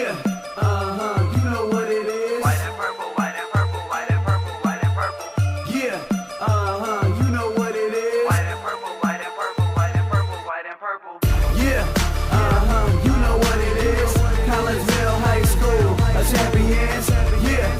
Yeah, you know what it is. White and purple, white and purple, white and purple, white and purple. Yeah, you know what it is. White and purple, white and purple, white and purple, white and purple. Yeah, you know what it is. Collegeville High School, a champions. Yeah,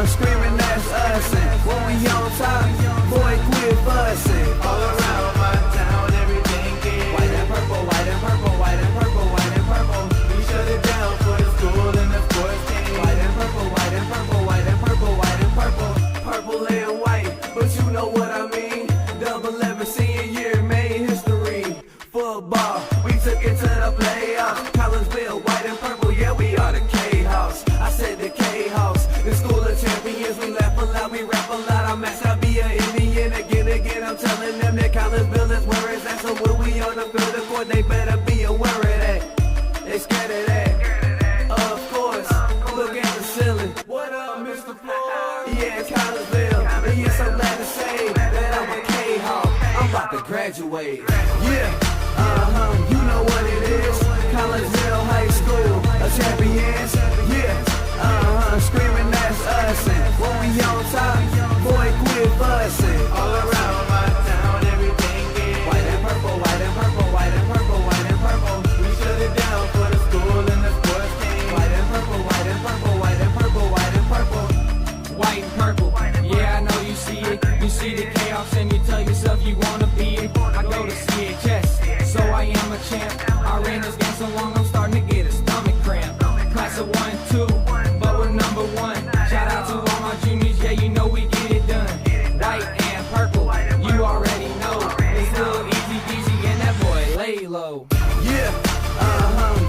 screaming that's us. And when we on top, boy, quit fussing. All around my town, everything is white and purple, white and purple, white and purple, white and purple. We shut it down for the school and the sports team. White and purple, white and purple, white and purple, white and purple. Purple and white, but you know what I mean. Double 11 senior year made history. Football, we took it to the playoffs. Collegeville, white and purple, yeah, we are the K-House. I said the K-House, the school of champions. We laugh a lot, we rap a lot. I'm at I be an Indian again. I'm telling them that Collegeville is where it's at. So when we on the field of court, they better be aware of that. They scared of that. Of course, look at the ceiling. What up, Mr. Floyd? Yeah, it's Collegeville. And yes, I'm glad to say that I'm a K-Hawk. I'm about to graduate. Yeah, you know what it is. Collegeville High School, a champions. Yeah, screaming that's us. And when we on top, boy, quit fussing. All around my town, everything is white and purple, white and purple, white and purple, white and purple. We shut it down for the school and the sports team. White and purple, white and purple, white and purple, white and purple. White and purple, yeah, I know you see it. You see the chaos and you tell yourself you wanna be it. I go to CHS, so I am a champ. I ran this game so long, I'm starting to get a stomach cramp. Class of 1, 2, but we're number 1. Shout out to all my juniors, yeah, you know we get it done. White and purple, you already know. It's little easy peasy and that boy lay low. Yeah,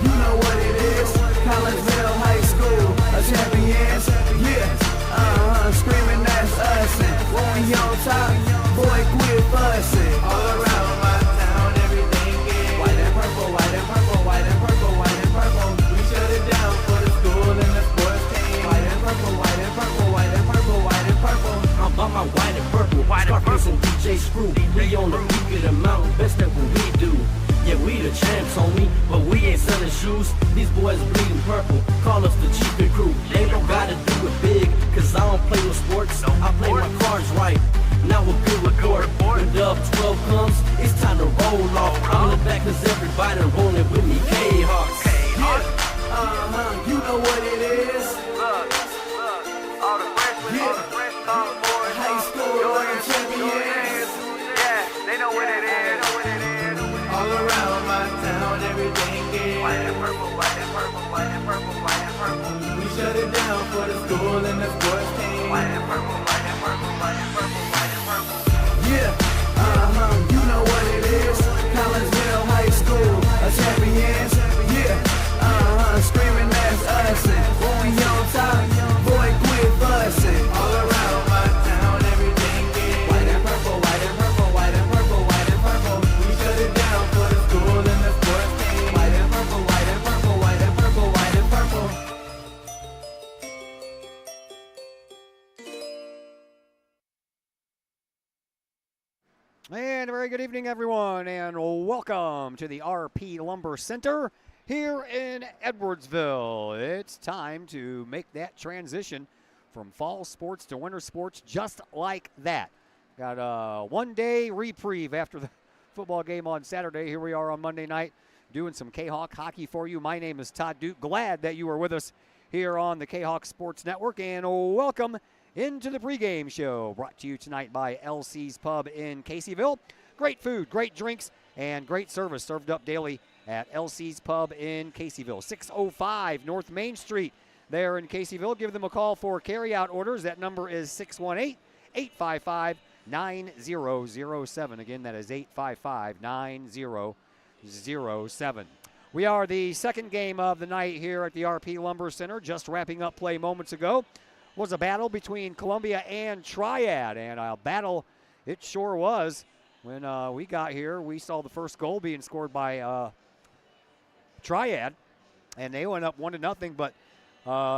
you know what it is. Collegeville High School, a champions. Yeah, screaming that's us. And when we on top, boy, quit fussing. All around my town, everything is white and purple, white and purple, white and purple, white and purple. We shut it down for the school and the sports team. White and purple, white and purple, white and purple, white and purple. I'm on my white and purple, Scarface and DJ Screw. We on the peak of the mountain, best at what we do. Yeah, we the champs, homie, but we ain't selling shoes. These boys bleeding purple, call us the cheapin' crew. They don't gotta do it big, cause I don't play with sports. I play my cards right, now a good report. When Dub 12 comes, it's time to roll off. I'm in the back cause everybody rolling with me, K-Hawks. Yeah, you know what it is. Look, all the freshmen, all the boys, High school, Jordan, champions. yeah, they know what it is. All around my town, everything is White and purple, white and purple, white and purple, white and purple. we shut it down for the school and the sports team. White and purple, white and purple, white and purple, white and purple. Yeah, you know what it is. Collegeville High School, a champions. Yeah, screaming that's us. And when we on top, boy, quit fussing. All around my town, everything is white and purple, white and purple, white and purple, white and purple. We shut it down for the school and the sports team. White and purple, white and purple, white and purple, white and purple. And a very good evening, everyone, and welcome to the RP Lumber Center here in Edwardsville. It's time to make that transition from fall sports to winter sports just like that. Got a one-day reprieve after the football game on Saturday. Here we are on Monday night doing some K-Hawk hockey for you. My name is Todd Duke. Glad that you are with us here on the K-Hawk Sports Network, and welcome into the pregame show, brought to you tonight by LC's Pub in Caseyville. Great food, great drinks, and great service served up daily at LC's Pub in Caseyville. 605 North Main Street there in Caseyville. Give them a call for carry-out orders. That number is 618-855-9007. Again, that is 855-9007. We are the second game of the night here at the RP Lumber Center. Just wrapping up play moments ago was a battle between Columbia and Triad, and a battle it sure was. When we got here, we saw the first goal being scored by Triad, and they went up 1-0, but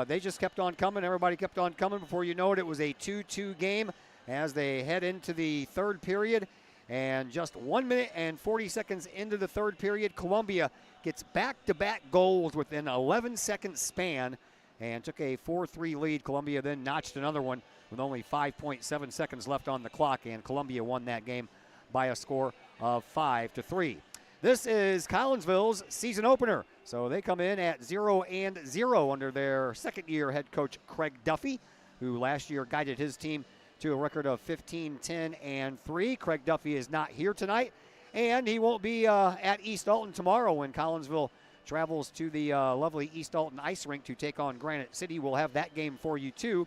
they just kept on coming. Everybody kept on coming. Before you know it, it was a 2-2 game as they head into the third period. And just 1 minute and 40 seconds into the third period, Columbia gets back-to-back goals within 11-second span and took a 4-3 lead. Columbia then notched another one with only 5.7 seconds left on the clock, and Columbia won that game by a score of 5-3. This is Collinsville's season opener. So they come in at 0-0 under their second-year head coach Craig Duffy, who last year guided his team to a record of 15-10-3. Craig Duffy is not here tonight, and he won't be at East Alton tomorrow when Collinsville travels to the lovely East Alton Ice Rink to take on Granite City. We'll have that game for you too,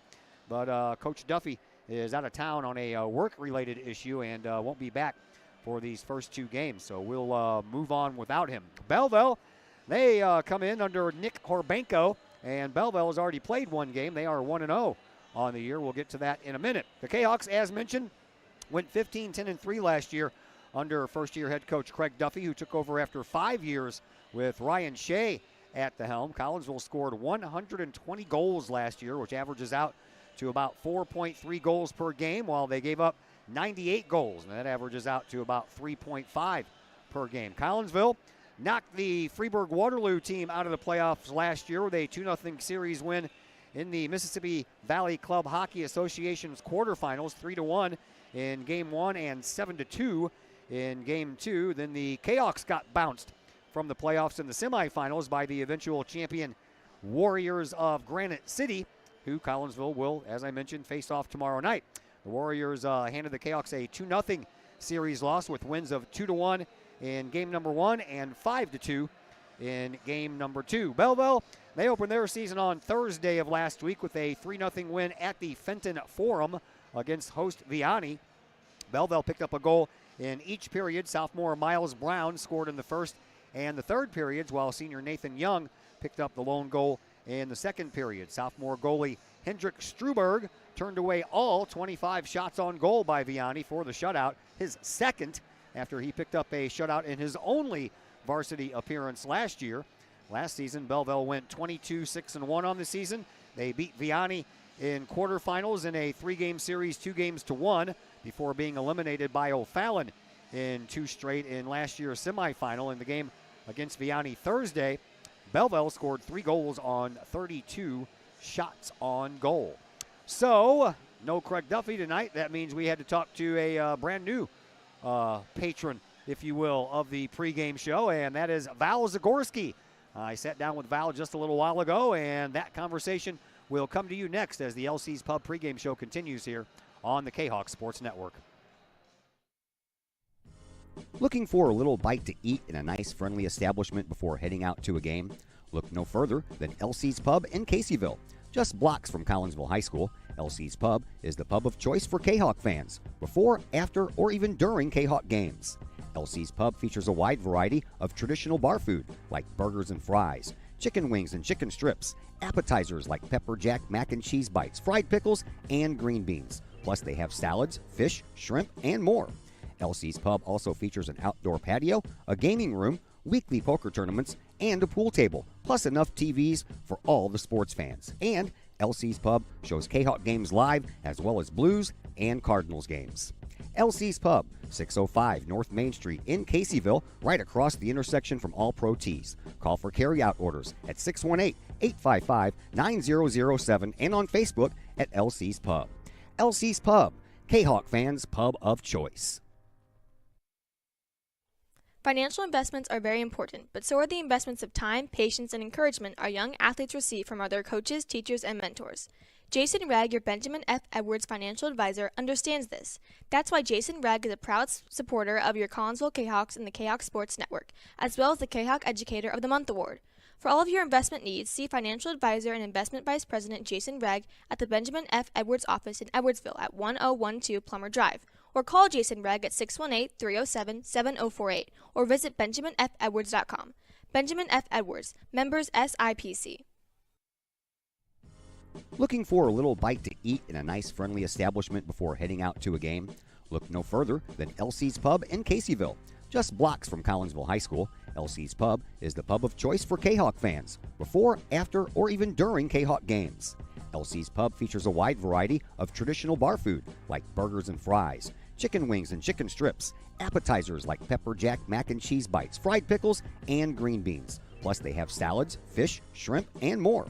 but Coach Duffy is out of town on a work-related issue and won't be back for these first two games, so we'll move on without him. Belleville, they come in under Nick Horbenko, and Belleville has already played one game. They are 1-0 on the year. We'll get to that in a minute. The Kahawks, as mentioned, went 15-10-3 last year under first-year head coach Craig Duffy, who took over after 5 years with Ryan Shea at the helm. Collinsville scored 120 goals last year, which averages out to about 4.3 goals per game, while they gave up 98 goals, and that averages out to about 3.5 per game. Collinsville knocked the Freeburg-Waterloo team out of the playoffs last year with a 2-0 series win in the Mississippi Valley Club Hockey Association's quarterfinals, 3-1 in Game 1 and 7-2 in Game 2. Then the Kahawks got bounced from the playoffs in the semifinals by the eventual champion Warriors of Granite City, who Collinsville will, as I mentioned, face off tomorrow night. The Warriors handed the Kahawks a 2-0 series loss with wins of 2-1 in Game number 1 and 5-2 in Game number 2. Belleville, they opened their season on Thursday of last week with a 3-0 win at the Fenton Forum against host Vianney. Belleville picked up a goal in each period. Sophomore Miles Brown scored in the first and the third periods, while senior Nathan Young picked up the lone goal in the second period. Sophomore goalie Hendrik Struberg turned away all 25 shots on goal by Vianney for the shutout, his second after he picked up a shutout in his only varsity appearance last year. Last season, Belleville went 22-6-1 on the season. They beat Vianney in quarterfinals in a 3-game series, 2-1, before being eliminated by O'Fallon in 2 straight in last year's semifinal. In the game against Vianney Thursday, Belleville scored 3 goals on 32 shots on goal. So, no Craig Duffy tonight. That means we had to talk to a brand new patron, if you will, of the pregame show, and that is Val Zagorski. I sat down with Val just a little while ago, and that conversation will come to you next as the LC's Pub pregame show continues here on the Kahok Sports Network. Looking for a little bite to eat in a nice, friendly establishment before heading out to a game? Look no further than LC's Pub in Caseyville. Just blocks from Collinsville High School, LC's Pub is the pub of choice for Kahawk fans, before, after, or even during Kahawk games. LC's Pub features a wide variety of traditional bar food like burgers and fries, chicken wings and chicken strips, appetizers like pepper jack mac and cheese bites, fried pickles, and green beans. Plus they have salads, fish, shrimp, and more. LC's Pub also features an outdoor patio, a gaming room, weekly poker tournaments, and a pool table, plus enough TVs for all the sports fans. And LC's Pub shows Kahawk games live as well as Blues and Cardinals games. LC's Pub, 605 North Main Street in Caseyville, right across the intersection from All Pro Tees. Call for carry-out orders at 618-855-9007 and on Facebook at LC's Pub. LC's Pub, Kahawk fans' pub of choice. Financial investments are very important, but so are the investments of time, patience, and encouragement our young athletes receive from their coaches, teachers, and mentors. Jason Ragg, your Benjamin F. Edwards financial advisor, understands this. That's why Jason Ragg is a proud supporter of your Collinsville Kahawks and the Kahawk Sports Network, as well as the Kahawk Educator of the Month Award. For all of your investment needs, see financial advisor and investment vice president Jason Ragg at the Benjamin F. Edwards office in Edwardsville at 1012 Plummer Drive, or call Jason Ragg at 618-307-7048, or visit benjaminfedwards.com. Benjamin F. Edwards, members SIPC. Looking for a little bite to eat in a nice, friendly establishment before heading out to a game? Look no further than LC's Pub in Caseyville. Just blocks from Collinsville High School, LC's Pub is the pub of choice for Kahawk fans, before, after, or even during Kahawk games. LC's Pub features a wide variety of traditional bar food like burgers and fries, chicken wings and chicken strips, appetizers like pepper jack mac and cheese bites, fried pickles, and green beans. Plus, they have salads, fish, shrimp, and more.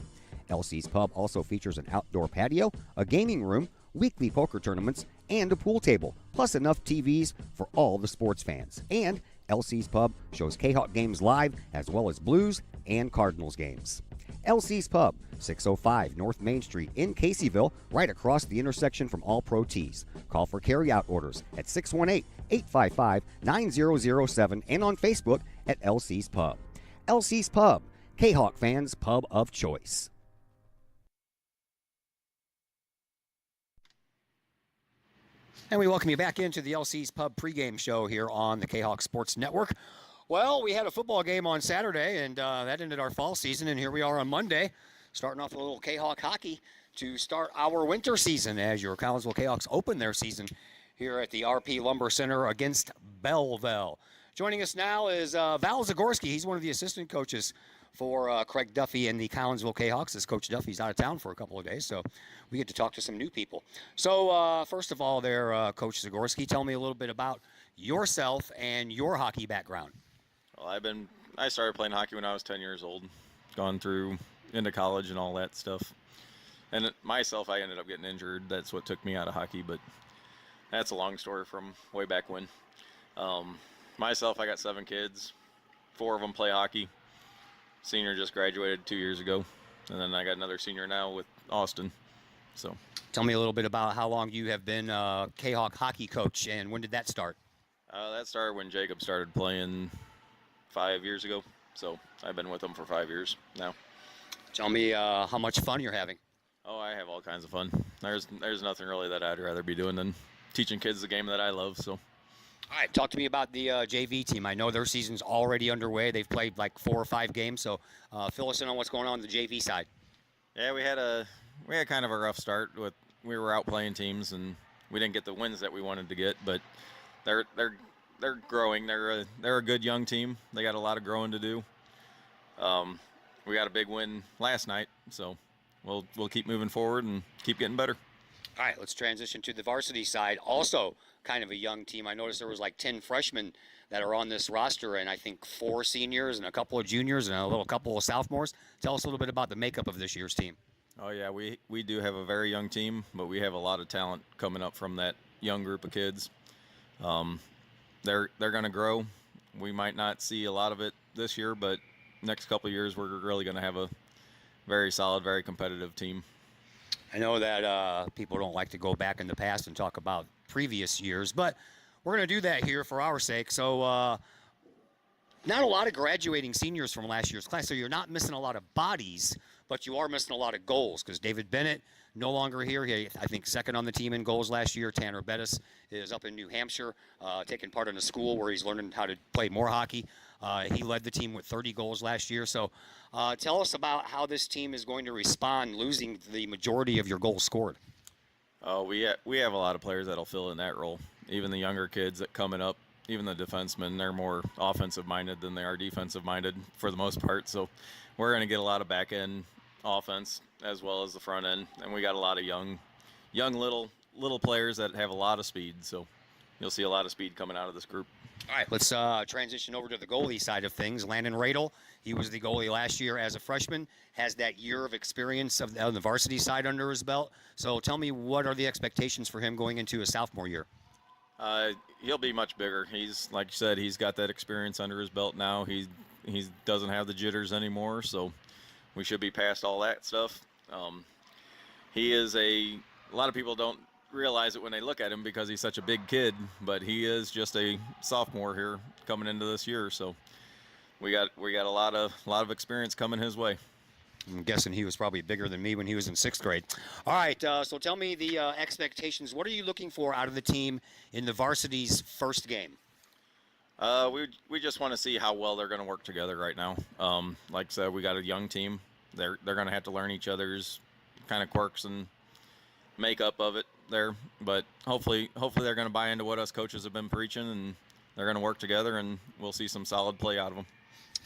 LC's Pub also features an outdoor patio, a gaming room, weekly poker tournaments, and a pool table, plus enough TVs for all the sports fans. And LC's Pub shows Kahok games live, as well as Blues and Cardinals games. LC's Pub, 605 North Main Street in Caseyville, right across the intersection from All Pro Tees. Call for carry-out orders at 618-855-9007 and on Facebook at LC's Pub. LC's Pub, Kahok fans' pub of choice. And we welcome you back into the LC's Pub pregame show here on the Kahok Sports Network. Well, we had a football game on Saturday, and that ended our fall season, and here we are on Monday, starting off with a little Kahok hockey to start our winter season as your Collinsville Kahawks open their season here at the RP Lumber Center against Belleville. Joining us now is Val Zagorski. He's one of the assistant coaches for Craig Duffy and the Collinsville Kahawks, as Coach Duffy's out of town for a couple of days, so we get to talk to some new people. So first of all there, Coach Zagorski, tell me a little bit about yourself and your hockey background. Well, I started playing hockey when I was 10 years old, gone through into college and all that stuff. And myself, I ended up getting injured. That's what took me out of hockey, but that's a long story from way back when. Myself, I got 7 kids. 4 of them play hockey. Senior just graduated 2 years ago, and then I got another senior now with Austin. So, tell me a little bit about how long you have been Kahok hockey coach, and when did that start? That started when Jacob started playing 5 years ago. So I've been with him for 5 years now. Tell me how much fun you're having. Oh, I have all kinds of fun. There's nothing really that I'd rather be doing than teaching kids the game that I love. So. All right, talk to me about the JV team. I know their season's already underway. They've played like 4 or 5 games, so fill us in on what's going on the JV side. Yeah, we had kind of a rough start. We were out playing teams, and we didn't get the wins that we wanted to get. But they're growing. They're a good young team. They got a lot of growing to do. We got a big win last night, so we'll keep moving forward and keep getting better. All right, let's transition to the varsity side. Also kind of a young team. I noticed there was like 10 freshmen that are on this roster, and I think 4 seniors and a couple of juniors and a little couple of sophomores. Tell us a little bit about the makeup of this year's team. Oh, yeah, we do have a very young team, but we have a lot of talent coming up from that young group of kids. They're going to grow. We might not see a lot of it this year, but next couple of years we're really going to have a very solid, very competitive team. I know that people don't like to go back in the past and talk about previous years, but we're going to do that here for our sake. So not a lot of graduating seniors from last year's class, so you're not missing a lot of bodies, but you are missing a lot of goals because David Bennett no longer here. He, I think, second on the team in goals last year. Tanner Bettis is up in New Hampshire, taking part in a school where he's learning how to play more hockey. He led the team with 30 goals last year. So tell us about how this team is going to respond losing the majority of your goals scored. We have a lot of players that'll fill in that role. Even the younger kids that coming up, even the defensemen, they're more offensive-minded than they are defensive-minded for the most part. So we're going to get a lot of back-end offense as well as the front end, and we got a lot of young little players that have a lot of speed. So you'll see a lot of speed coming out of this group. All right, let's transition over to the goalie side of things. Landon Radel, he was the goalie last year as a freshman, has that year of experience on the varsity side under his belt. So tell me, what are the expectations for him going into a sophomore year? He'll be much bigger. He's, like you said, he's got that experience under his belt now. He doesn't have the jitters anymore, so we should be past all that stuff. He is a lot of people don't realize it when they look at him because he's such a big kid, but he is just a sophomore here coming into this year. So we got a lot of experience coming his way. I'm guessing he was probably bigger than me when he was in 6th grade. All right, so tell me the expectations. What are you looking for out of the team in the varsity's first game? We just want to see how well they're going to work together right now. Like I said, we got a young team. They're going to have to learn each other's kind of quirks and makeup of it there. But hopefully they're going to buy into what us coaches have been preaching, and they're going to work together, and we'll see some solid play out of them.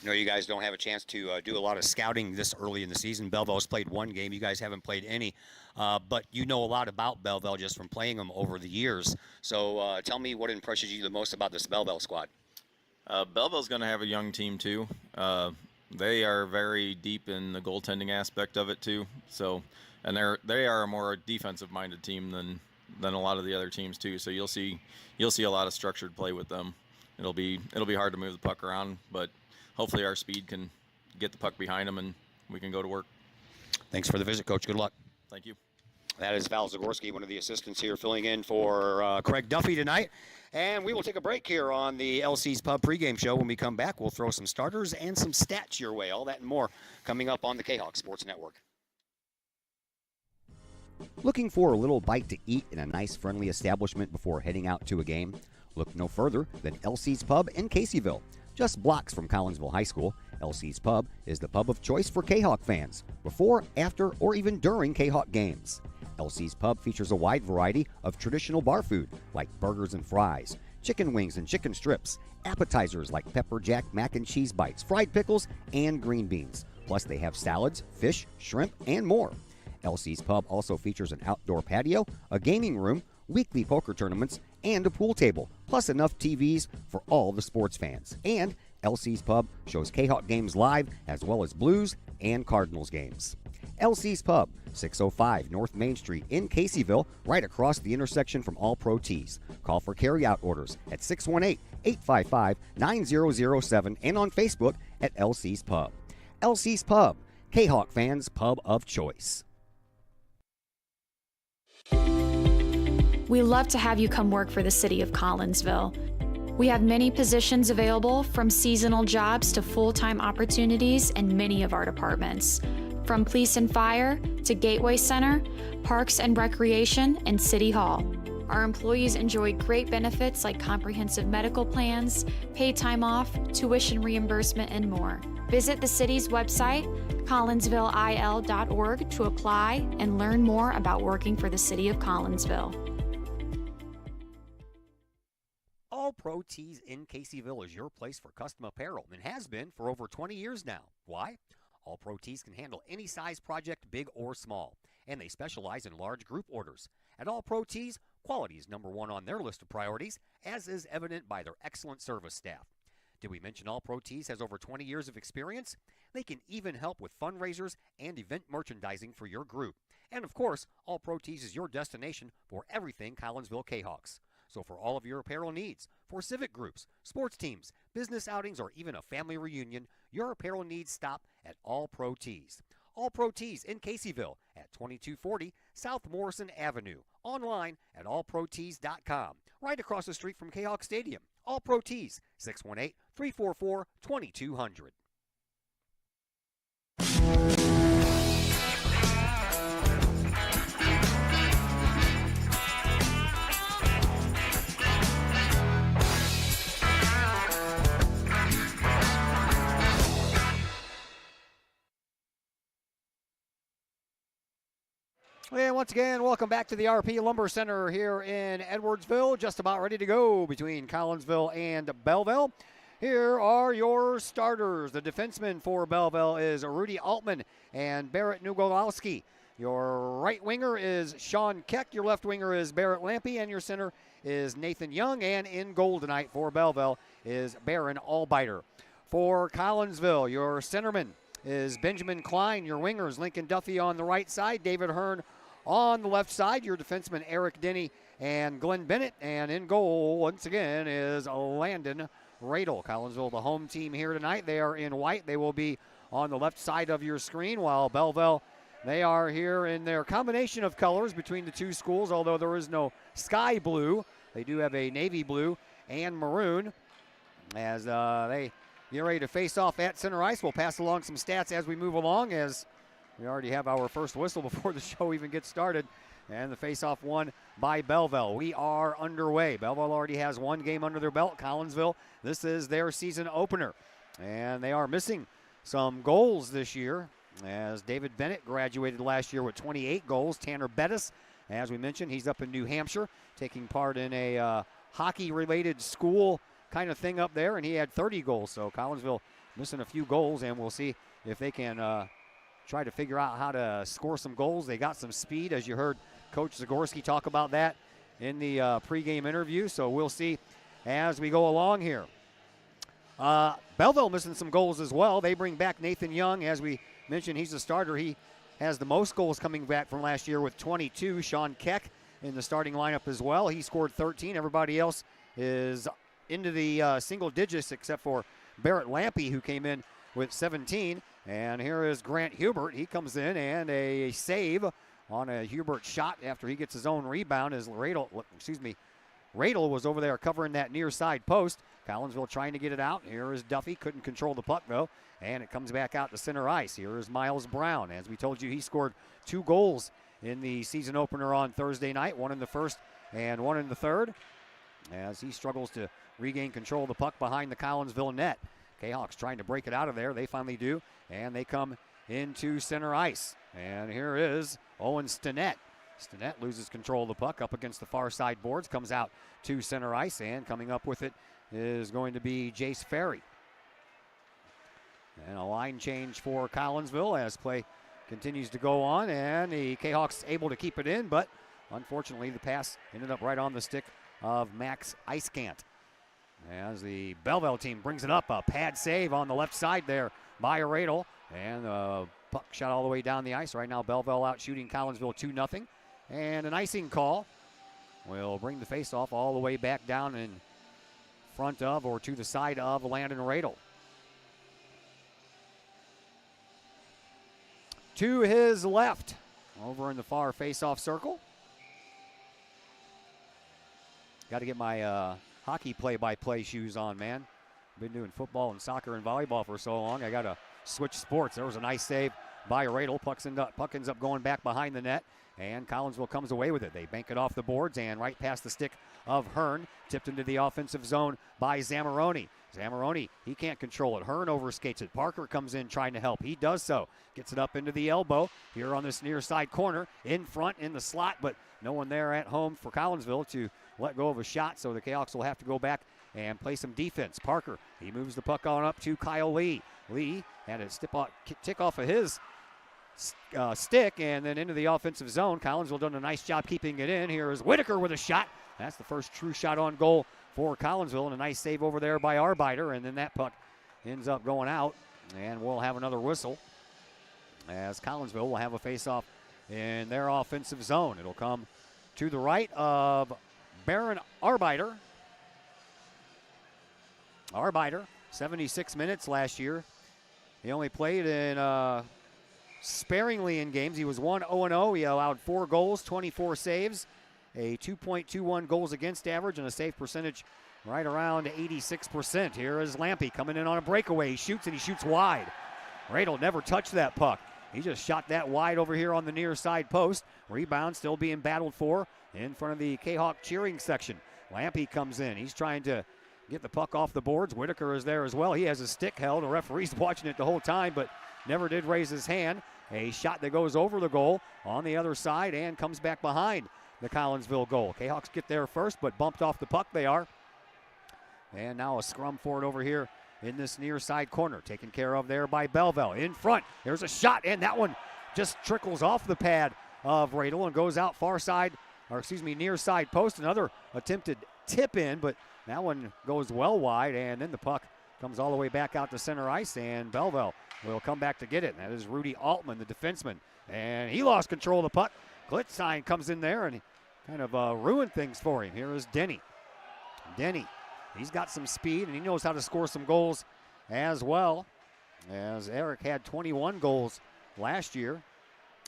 I know you guys don't have a chance to do a lot of scouting this early in the season. Belleville's played one game. You guys haven't played any. But you know a lot about Belleville just from playing them over the years. So tell me what impresses you the most about this Belleville squad. Belleville's going to have a young team too. They are very deep in the goaltending aspect of it too. So, and they are a more defensive-minded team than a lot of the other teams too. So you'll see a lot of structured play with them. It'll be hard to move the puck around, but hopefully our speed can get the puck behind them and we can go to work. Thanks for the visit, Coach. Good luck. Thank you. That is Val Zagorski, one of the assistants here, filling in for Craig Duffy tonight. And we will take a break here on the LC's Pub pregame show. When we come back, we'll throw some starters and some stats your way. All that and more coming up on the Kahok Sports Network. Looking for a little bite to eat in a nice, friendly establishment before heading out to a game? Look no further than LC's Pub in Caseyville. Just blocks from Collinsville High School, LC's Pub is the pub of choice for Kahok fans, before, after, or even during Kahok games. LC's Pub features a wide variety of traditional bar food like burgers and fries, chicken wings and chicken strips, appetizers like pepper jack mac and cheese bites, fried pickles, and green beans. Plus they have salads, fish, shrimp, and more. LC's Pub also features an outdoor patio, a gaming room, weekly poker tournaments, and a pool table, plus enough TVs for all the sports fans. And LC's Pub shows Kahok games live as well as Blues and Cardinals games. LC's Pub, 605 North Main Street in Caseyville, right across the intersection from All Pro Tees. Call for carry-out orders at 618-855-9007 and on Facebook at LC's Pub. LC's Pub, Kahok fans' pub of choice. We love to have you come work for the City of Collinsville. We have many positions available, from seasonal jobs to full-time opportunities in many of our departments. From police and fire to Gateway Center, Parks and Recreation, and City Hall. Our employees enjoy great benefits like comprehensive medical plans, paid time off, tuition reimbursement, and more. Visit the city's website, collinsvilleil.org, to apply and learn more about working for the City of Collinsville. All Pro Tees in Caseyville is your place for custom apparel and has been for over 20 years now. Why? All Pro Tees can handle any size project, big or small, and they specialize in large group orders. At All Pro Tees, quality is number one on their list of priorities, as is evident by their excellent service staff. Did we mention All Pro Tees has over 20 years of experience? They can even help with fundraisers and event merchandising for your group. And of course, All Pro Tees is your destination for everything Collinsville Kahawks. So for all of your apparel needs, for civic groups, sports teams, business outings, or even a family reunion, your apparel needs stop at All Pro Tees. All Pro Tees in Caseyville at 2240 South Morrison Avenue. Online at allprotees.com. Right across the street from Kahawk Stadium. All Pro Tees, 618-344-2200. And once again, welcome back to the RP Lumber Center here in Edwardsville. Just about ready to go between Collinsville and Belleville. Here are your starters. The defenseman for Belleville is Rudy Altman and Barrett Nugolowski. Your right winger is Sean Keck. Your left winger is Barrett Lampy. And your center is Nathan Young. And in goal tonight for Belleville is Baron Allbiter. For Collinsville, your centerman is Benjamin Klein. Your wingers, Lincoln Duffy on the right side, David Hearn on the left side. Your defensemen, Eric Denny and Glenn Bennett. And in goal, once again, is Landon Radel. Collinsville, the home team here tonight. They are in white. They will be on the left side of your screen, while Belleville, they are here in their combination of colors between the two schools, although there is no sky blue. They do have a navy blue and maroon as they get ready to face off at center ice. We'll pass along some stats as we move along, as we already have our first whistle before the show even gets started. And the face-off won by Belleville. We are underway. Belleville already has one game under their belt. Collinsville, this is their season opener. And they are missing some goals this year, as David Bennett graduated last year with 28 goals. Tanner Bettis, as we mentioned, he's up in New Hampshire taking part in a hockey-related school kind of thing up there, and he had 30 goals. So Collinsville missing a few goals, and we'll see if they can try to figure out how to score some goals. They got some speed, as you heard Coach Zagorski talk about that in the pregame interview, so we'll see as we go along here. Belleville missing some goals as well. They bring back Nathan Young. As we mentioned, he's the starter. He has the most goals coming back from last year with 22. Sean Keck in the starting lineup as well. He scored 13. Everybody else is into the single digits except for Barrett Lampy, who came in with 17. And here is Grant Hubert. He comes in and a save on a Hubert shot after he gets his own rebound as Radel was over there covering that near side post. Collinsville trying to get it out. Here is Duffy. Couldn't control the puck, though. And it comes back out to center ice. Here is Miles Brown. As we told you, he scored 2 goals in the season opener on Thursday night. 1 in the first and 1 in the third. As he struggles to regain control of the puck behind the Collinsville net. Kahawks trying to break it out of there. They finally do. And they come into center ice. And here is Owen Stinnett. Stinnett loses control of the puck up against the far side boards. Comes out to center ice. And coming up with it is going to be Jace Ferry. And a line change for Collinsville as play continues to go on. And the Kahawks able to keep it in, but unfortunately the pass ended up right on the stick of Max Icekant. As the Belleville team brings it up, a pad save on the left side there by Radel. And the puck shot all the way down the ice. Right now Belleville out shooting Collinsville 2-0. And an icing call will bring the faceoff all the way back down in front of or to the side of Landon Radel. To his left, over in the far faceoff circle. Got to get my hockey play-by-play shoes on, man. Been doing football and soccer and volleyball for so long. I got to switch sports. There was a nice save by Radel. Puck ends up going back behind the net, and Collinsville comes away with it. They bank it off the boards and right past the stick of Hearn, tipped into the offensive zone by Zamoroni. Zamoroni, he can't control it. Hearn overskates it. Parker comes in trying to help. He does so. Gets it up into the elbow here on this near side corner. In front in the slot, but no one there at home for Collinsville to let go of a shot, so the Kahawks will have to go back and play some defense. Parker, he moves the puck on up to Kyle Lee. Lee had a tick off of his stick and then into the offensive zone. Collinsville done a nice job keeping it in. Here is Whitaker with a shot. That's the first true shot on goal for Collinsville, and a nice save over there by Arbiter, and then that puck ends up going out, and we'll have another whistle as Collinsville will have a face-off in their offensive zone. It'll come to the right of Baron Arbiter. Arbiter, 76 minutes last year. He only played in sparingly in games. He was 1-0-0. He allowed 4 goals, 24 saves, a 2.21 goals against average, and a save percentage right around 86%. Here is Lampy coming in on a breakaway. He shoots, and he shoots wide. Radel never touched that puck. He just shot that wide over here on the near side post. Rebound still being battled for in front of the Kahawk cheering section. Lampy comes in. He's trying to get the puck off the boards. Whitaker is there as well. He has his stick held. The referee's watching it the whole time, but never did raise his hand. A shot that goes over the goal on the other side and comes back behind the Collinsville goal. Kahawks get there first, but bumped off the puck they are. And now a scrum for it over here in this near side corner, taken care of there by Belleville. In front, there's a shot, and that one just trickles off the pad of Radel and goes out far side, near side post. Another attempted tip in, but that one goes well wide, and then the puck comes all the way back out to center ice, and Belleville will come back to get it. And that is Rudy Altman, the defenseman, and he lost control of the puck. Glitzstein comes in there and kind of ruined things for him. Here is Denny. Denny, he's got some speed, and he knows how to score some goals as well, as Eric had 21 goals last year.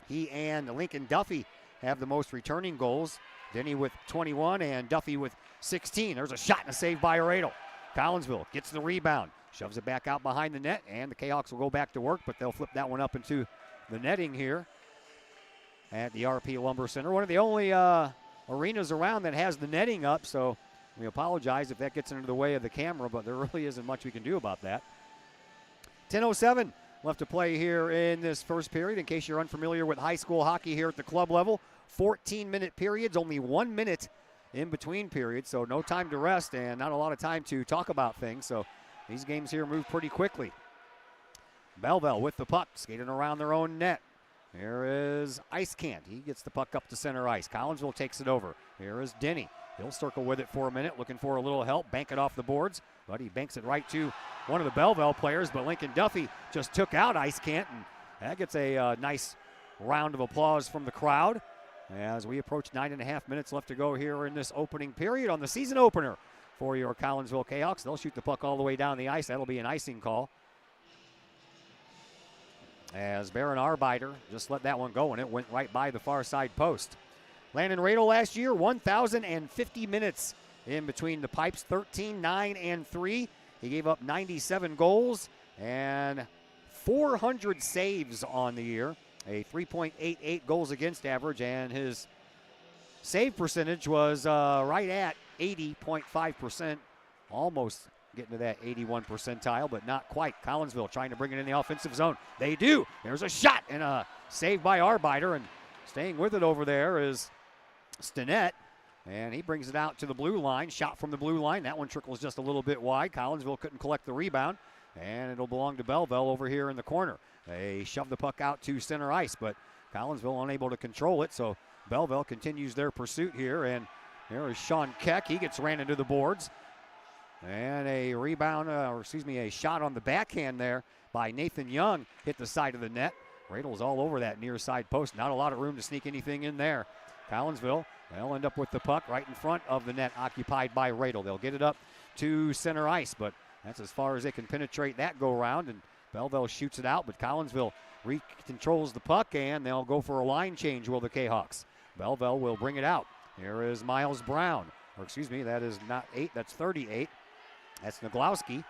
He and Lincoln Duffy have the most returning goals. Denny with 21 and Duffy with 16. There's a shot and a save by Radel. Collinsville gets the rebound, shoves it back out behind the net, and the Kahawks will go back to work, but they'll flip that one up into the netting here at the RP Lumber Center. One of the only arenas around that has the netting up, so we apologize if that gets into the way of the camera, but there really isn't much we can do about that. 10:07 left to play here in this first period. In case you're unfamiliar with high school hockey here at the club level, 14-minute periods, only 1 minute in between periods, so no time to rest and not a lot of time to talk about things. So these games here move pretty quickly. Belleville with the puck, skating around their own net. Here is Icecant. He gets the puck up to center ice. Collinsville takes it over. Here is Denny. He'll circle with it for a minute, looking for a little help, bank it off the boards, but he banks it right to one of the Belleville players, but Lincoln Duffy just took out Icecant, and that gets a nice round of applause from the crowd as we approach 9.5 minutes left to go here in this opening period on the season opener for your Collinsville Kahawks. They'll shoot the puck all the way down the ice. That'll be an icing call, as Baron Arbeiter just let that one go, and it went right by the far side post. Landon Radel last year, 1,050 minutes in between the pipes, 13, 9, and 3. He gave up 97 goals and 400 saves on the year, a 3.88 goals against average, and his save percentage was right at 80.5%, almost getting to that 81 percentile, but not quite. Collinsville trying to bring it in the offensive zone. They do. There's a shot and a save by Arbeiter, and staying with it over there is Stinnett, and he brings it out to the blue line. Shot from the blue line. That one trickles just a little bit wide. Collinsville couldn't collect the rebound, and it'll belong to Belleville over here in the corner. They shove the puck out to center ice, but Collinsville unable to control it, so Belleville continues their pursuit here, and there is Sean Keck. He gets ran into the boards. And a rebound, a shot on the backhand there by Nathan Young hit the side of the net. Radel's all over that near side post. Not a lot of room to sneak anything in there. Collinsville, they'll end up with the puck right in front of the net, occupied by Radel. They'll get it up to center ice, but that's as far as they can penetrate that go-round, and Belleville shoots it out, but Collinsville controls the puck, and they'll go for a line change, will the Kahawks. Belleville will bring it out. Here is Miles Brown. That is not 8, that's 38. That's Naglowski,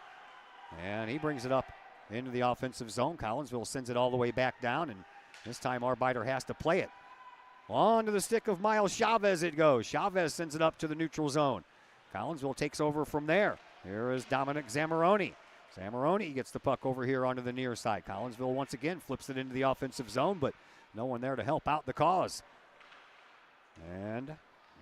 and he brings it up into the offensive zone. Collinsville sends it all the way back down, and this time Arbeiter has to play it. On to the stick of Miles Chavez it goes. Chavez sends it up to the neutral zone. Collinsville takes over from there. Here is Dominic Zamoroni. Zamoroni gets the puck over here onto the near side. Collinsville once again flips it into the offensive zone, but no one there to help out the cause. And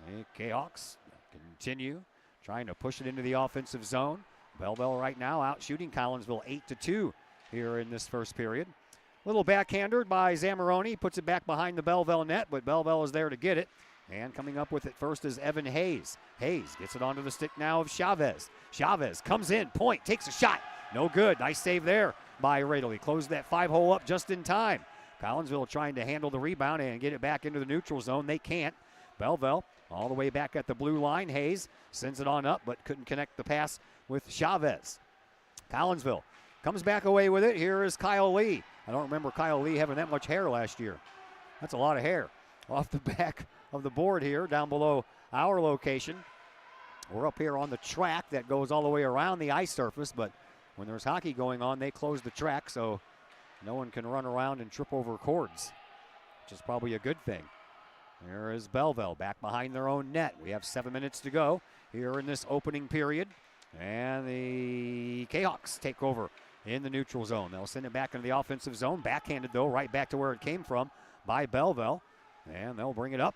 the Kahawks continue trying to push it into the offensive zone. Belleville right now out shooting Collinsville 8-2 here in this first period. Little backhander by Zamoroni, puts it back behind the Belleville net, but Belleville is there to get it. And coming up with it first is Evan Hayes. Hayes gets it onto the stick now of Chavez. Chavez comes in, point, takes a shot. No good. Nice save there by Radel. He closed that 5-hole up just in time. Collinsville trying to handle the rebound and get it back into the neutral zone. They can't. Belleville all the way back at the blue line. Hayes sends it on up, but couldn't connect the pass with Chavez. Collinsville comes back away with it. Here is Kyle Lee. I don't remember Kyle Lee having that much hair last year. That's a lot of hair. Off the back of the board here, down below our location. We're up here on the track that goes all the way around the ice surface, but when there's hockey going on, they close the track so no one can run around and trip over cords, which is probably a good thing. There is Belleville back behind their own net. We have 7 minutes to go here in this opening period. And the Kahawks take over in the neutral zone. They'll send it back into the offensive zone. Backhanded, though, right back to where it came from by Belleville. And they'll bring it up.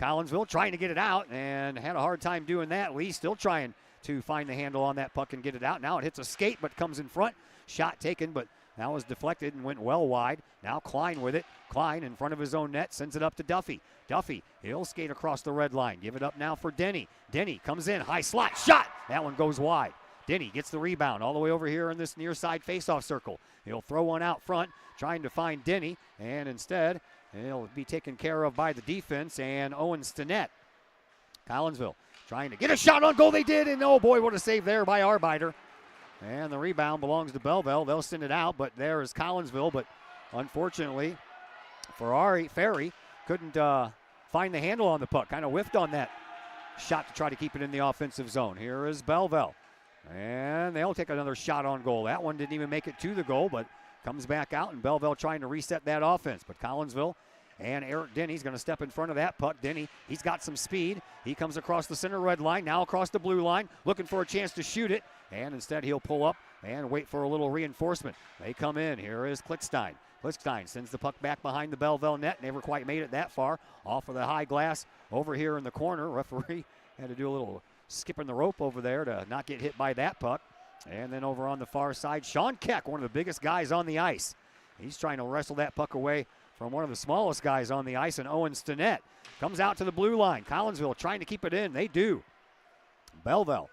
Collinsville trying to get it out and had a hard time doing that. Lee still trying to find the handle on that puck and get it out. Now it hits a skate but comes in front. Shot taken, but that was deflected and went well wide. Now Klein with it. Klein in front of his own net sends it up to Duffy. Duffy, he'll skate across the red line. Give it up now for Denny. Denny comes in, high slot, shot. That one goes wide. Denny gets the rebound all the way over here in this near side faceoff circle. He'll throw one out front, trying to find Denny, and instead he'll be taken care of by the defense and Owen Stinnett. Collinsville trying to get a shot on goal. They did, and oh boy, what a save there by Arbeiter. And the rebound belongs to Belleville. They'll send it out, but there is Collinsville. But unfortunately, Ferry couldn't find the handle on the puck. Kind of whiffed on that shot to try to keep it in the offensive zone. Here is Belleville. And they'll take another shot on goal. That one didn't even make it to the goal, but comes back out, and Belleville trying to reset that offense. But Collinsville and Eric Denny's going to step in front of that puck. Denny, he's got some speed. He comes across the center red line, now across the blue line, looking for a chance to shoot it. And instead he'll pull up and wait for a little reinforcement. They come in. Here is Klickstein. Klickstein sends the puck back behind the Belleville net. Never quite made it that far. Off of the high glass over here in the corner. Referee had to do a little skipping the rope over there to not get hit by that puck. And then over on the far side, Sean Keck, one of the biggest guys on the ice. He's trying to wrestle that puck away from one of the smallest guys on the ice, and Owen Stinnett comes out to the blue line. Collinsville trying to keep it in. They do. Belleville,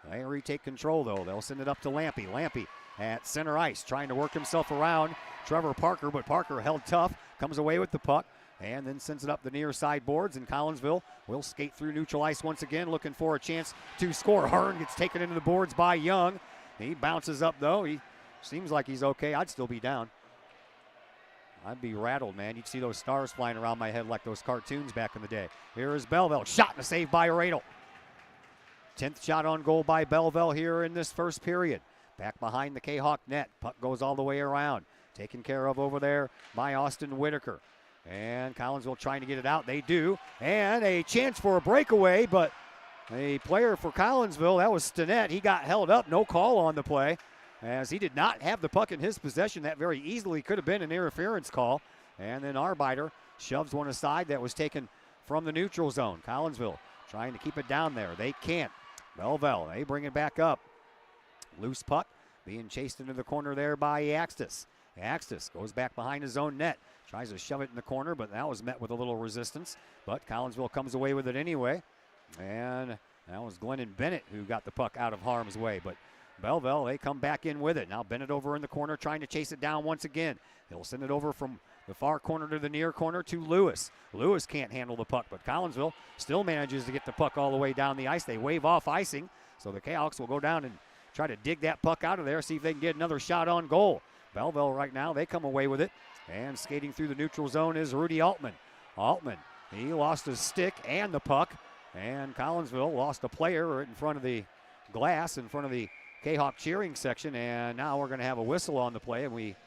they retake control, though. They'll send it up to Lampy. Lampy at center ice, trying to work himself around Trevor Parker, but Parker held tough, comes away with the puck, and then sends it up the near side boards, and Collinsville will skate through neutral ice once again, looking for a chance to score. Hearn gets taken into the boards by Young. He bounces up, though. He seems like he's okay. I'd still be down. I'd be rattled, man. You'd see those stars flying around my head like those cartoons back in the day. Here is Belleville. Shot and a save by Radel. 10th shot on goal by Belleville here in this first period. Back behind the Kahok net. Puck goes all the way around. Taken care of over there by Austin Whitaker. And Collinsville trying to get it out. They do. And a chance for a breakaway, but a player for Collinsville, that was Stinnett. He got held up. No call on the play, as he did not have the puck in his possession. That very easily could have been an interference call. And then Arbeiter shoves one aside that was taken from the neutral zone. Collinsville trying to keep it down there. They can't. Belleville, they bring it back up. Loose puck being chased into the corner there by Axtis. Axtis goes back behind his own net. Tries to shove it in the corner, but that was met with a little resistance. But Collinsville comes away with it anyway. And that was Glennon Bennett who got the puck out of harm's way. But Belleville, they come back in with it. Now Bennett over in the corner trying to chase it down once again. He'll send it over from the far corner to the near corner to Lewis. Lewis can't handle the puck, but Collinsville still manages to get the puck all the way down the ice. They wave off icing, so the Canucks will go down and try to dig that puck out of there, see if they can get another shot on goal. Belleville right now, they come away with it. And skating through the neutral zone is Rudy Altman. Altman, he lost his stick and the puck. And Collinsville lost a player in front of the glass, in front of the Kahok cheering section. And now we're going to have a whistle on the play, and we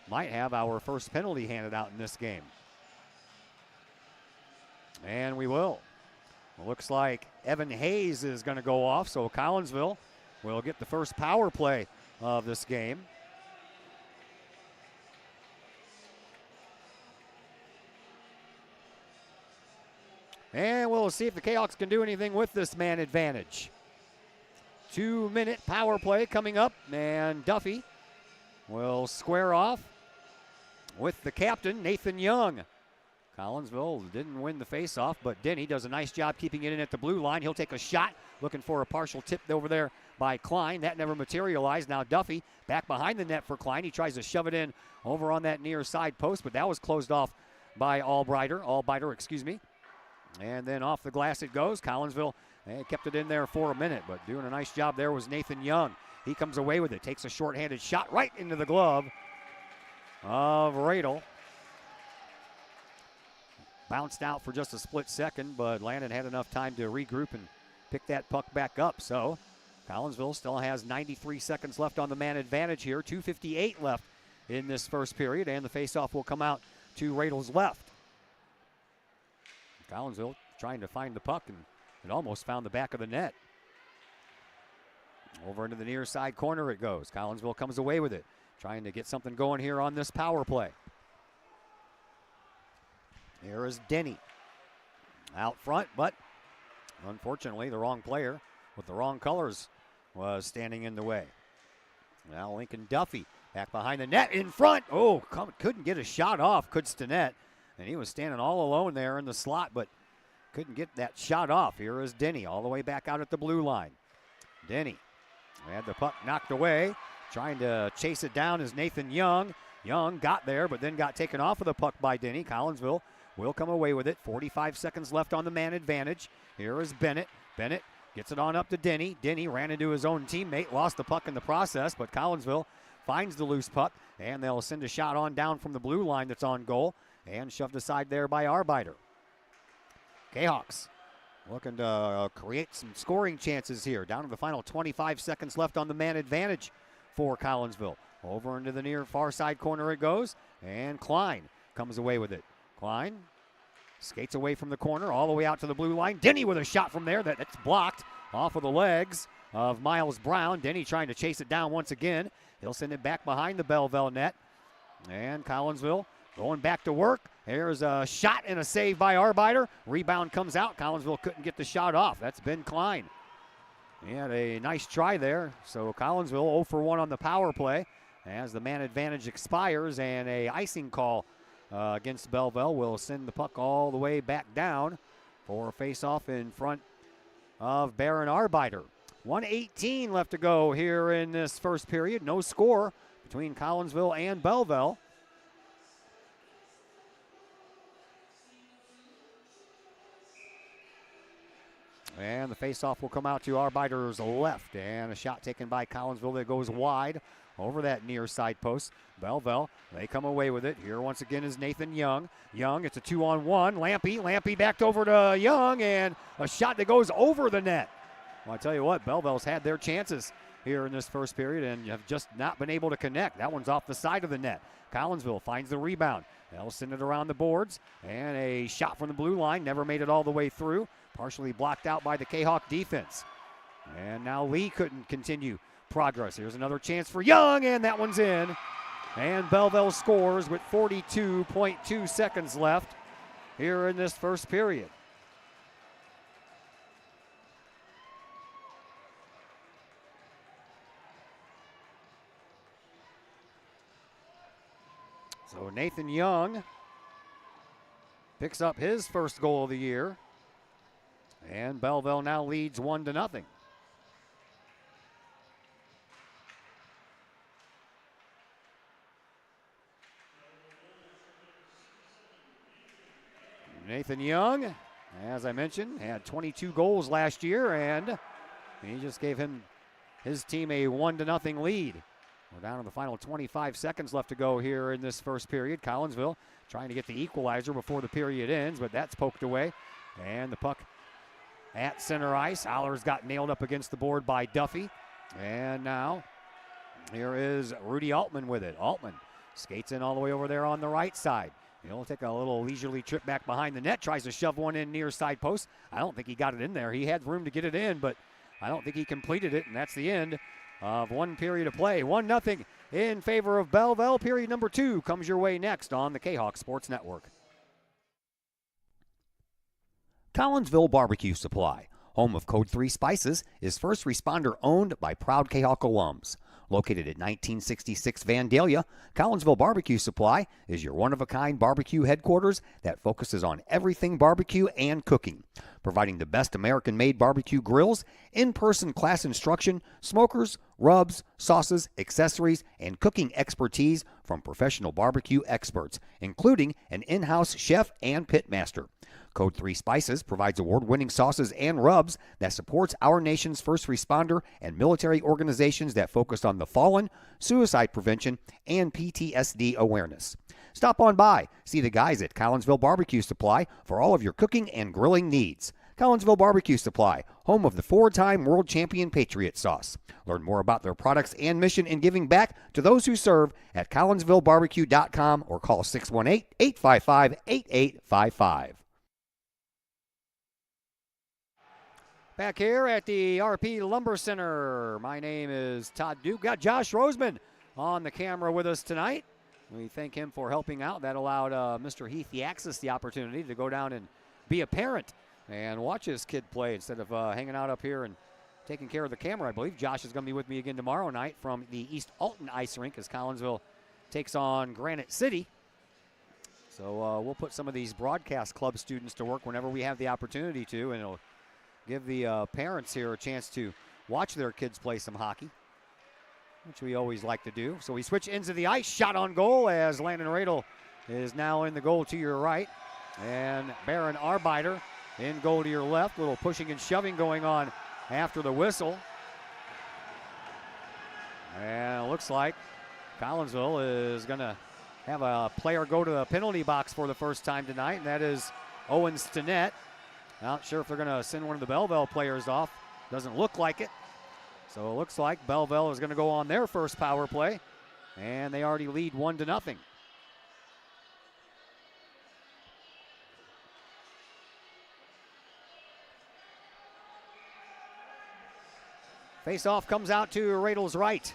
might have our first penalty handed out in this game. And we will. It looks like Evan Hayes is going to go off, so Collinsville will get the first power play of this game. And we'll see if the Canucks can do anything with this man advantage. 2-minute power play coming up, and Duffy will square off with the captain, Nathan Young. Collinsville didn't win the faceoff, but Denny does a nice job keeping it in at the blue line. He'll take a shot, looking for a partial tip over there by Klein. That never materialized. Now Duffy back behind the net for Klein. He tries to shove it in over on that near side post, but that was closed off by Albiter, excuse me. And then off the glass it goes. Collinsville kept it in there for a minute, but doing a nice job there was Nathan Young. He comes away with it, takes a shorthanded shot right into the glove of Radel. Bounced out for just a split second, but Landon had enough time to regroup and pick that puck back up. So Collinsville still has 93 seconds left on the man advantage here. 2:58 left in this first period, and the faceoff will come out to Radel's left. Collinsville trying to find the puck, and it almost found the back of the net. Over into the near side corner it goes. Collinsville comes away with it, trying to get something going here on this power play. Here is Denny out front, but unfortunately the wrong player with the wrong colors was standing in the way. Now Lincoln Duffy back behind the net in front. Oh, couldn't get a shot off, could Stinnett. And he was standing all alone there in the slot, but couldn't get that shot off. Here is Denny all the way back out at the blue line. Denny had the puck knocked away. Trying to chase it down is Nathan Young. Young got there, but then got taken off of the puck by Denny. Collinsville will come away with it. 45 seconds left on the man advantage. Here is Bennett. Bennett gets it on up to Denny. Denny ran into his own teammate, lost the puck in the process, but Collinsville finds the loose puck, and they'll send a shot on down from the blue line that's on goal. And shoved aside there by Arbeiter. Jayhawks looking to create some scoring chances here. Down to the final 25 seconds left on the man advantage for Collinsville. Over into the near far side corner it goes. And Klein comes away with it. Klein skates away from the corner all the way out to the blue line. Denny with a shot from there that's blocked off of the legs of Miles Brown. Denny trying to chase it down once again. He'll send it back behind the Belleville net. And Collinsville going back to work. There's a shot and a save by Arbeiter. Rebound comes out. Collinsville couldn't get the shot off. That's Ben Klein. He had a nice try there. So Collinsville 0 for 1 on the power play as the man advantage expires, and a icing call against Belleville will send the puck all the way back down for a face-off in front of Baron Arbeiter. 1:18 left to go here in this first period. No score between Collinsville and Belleville. And the face-off will come out to Arbeiter's left. And a shot taken by Collinsville that goes wide over that near side post. Belleville, they come away with it. Here once again is Nathan Young. Young, it's a 2-on-1. Lampy backed over to Young, and a shot that goes over the net. Well, I tell you what, Belleville's had their chances here in this first period and have just not been able to connect. That one's off the side of the net. Collinsville finds the rebound. They'll send it around the boards, and a shot from the blue line never made it all the way through. Partially blocked out by the Kahok defense. And now Lee couldn't continue progress. Here's another chance for Young, and that one's in. And Belleville scores with 42.2 seconds left here in this first period. So Nathan Young picks up his first goal of the year. And Belleville now leads 1-0. Nathan Young, as I mentioned, had 22 goals last year, and he just gave his team a 1-0 lead. We're down to the final 25 seconds left to go here in this first period. Collinsville trying to get the equalizer before the period ends, but that's poked away. And the puck at center ice. Allers got nailed up against the board by Duffy. And now here is Rudy Altman with it. Altman skates in all the way over there on the right side. He'll take a little leisurely trip back behind the net, tries to shove one in near side post. I don't think he got it in there. He had room to get it in, but I don't think he completed it, and that's the end of one period of play. 1-0 in favor of Belleville. Period number 2 comes your way next on the Kahok Sports Network. Collinsville Barbecue Supply, home of Code 3 Spices, is first responder owned by proud Kahok alums. Located at 1966 Vandalia, Collinsville Barbecue Supply is your one-of-a-kind barbecue headquarters that focuses on everything barbecue and cooking, providing the best American-made barbecue grills, in-person class instruction, smokers, rubs, sauces, accessories, and cooking expertise from professional barbecue experts, including an in-house chef and pitmaster. Code 3 Spices provides award-winning sauces and rubs that supports our nation's first responder and military organizations that focus on the fallen, suicide prevention, and PTSD awareness. Stop on by, see the guys at Collinsville Barbecue Supply for all of your cooking and grilling needs. Collinsville Barbecue Supply, home of the 4-time world champion Patriot Sauce. Learn more about their products and mission in giving back to those who serve at collinsvillebarbecue.com or call 618-855-8855. Back here at the RP Lumber Center, my name is Todd Duke. Got Josh Roseman on the camera with us tonight. We thank him for helping out. That allowed Mr. Heath Yaxis the opportunity to go down and be a parent and watch his kid play instead of hanging out up here and taking care of the camera. I believe Josh is going to be with me again tomorrow night from the East Alton Ice Rink as Collinsville takes on Granite City. So we'll put some of these broadcast club students to work whenever we have the opportunity to, and it'll give the parents here a chance to watch their kids play some hockey, which we always like to do. So we switch ends of the ice, shot on goal as Landon Radel is now in the goal to your right. And Baron Arbeiter in goal to your left. A little pushing and shoving going on after the whistle. And it looks like Collinsville is going to have a player go to the penalty box for the first time tonight, and that is Owen Stinnett. Not sure if they're going to send one of the Belleville players off. Doesn't look like it. So it looks like Belleville is going to go on their first power play, and they already lead 1-0. Face-off comes out to Radel's right.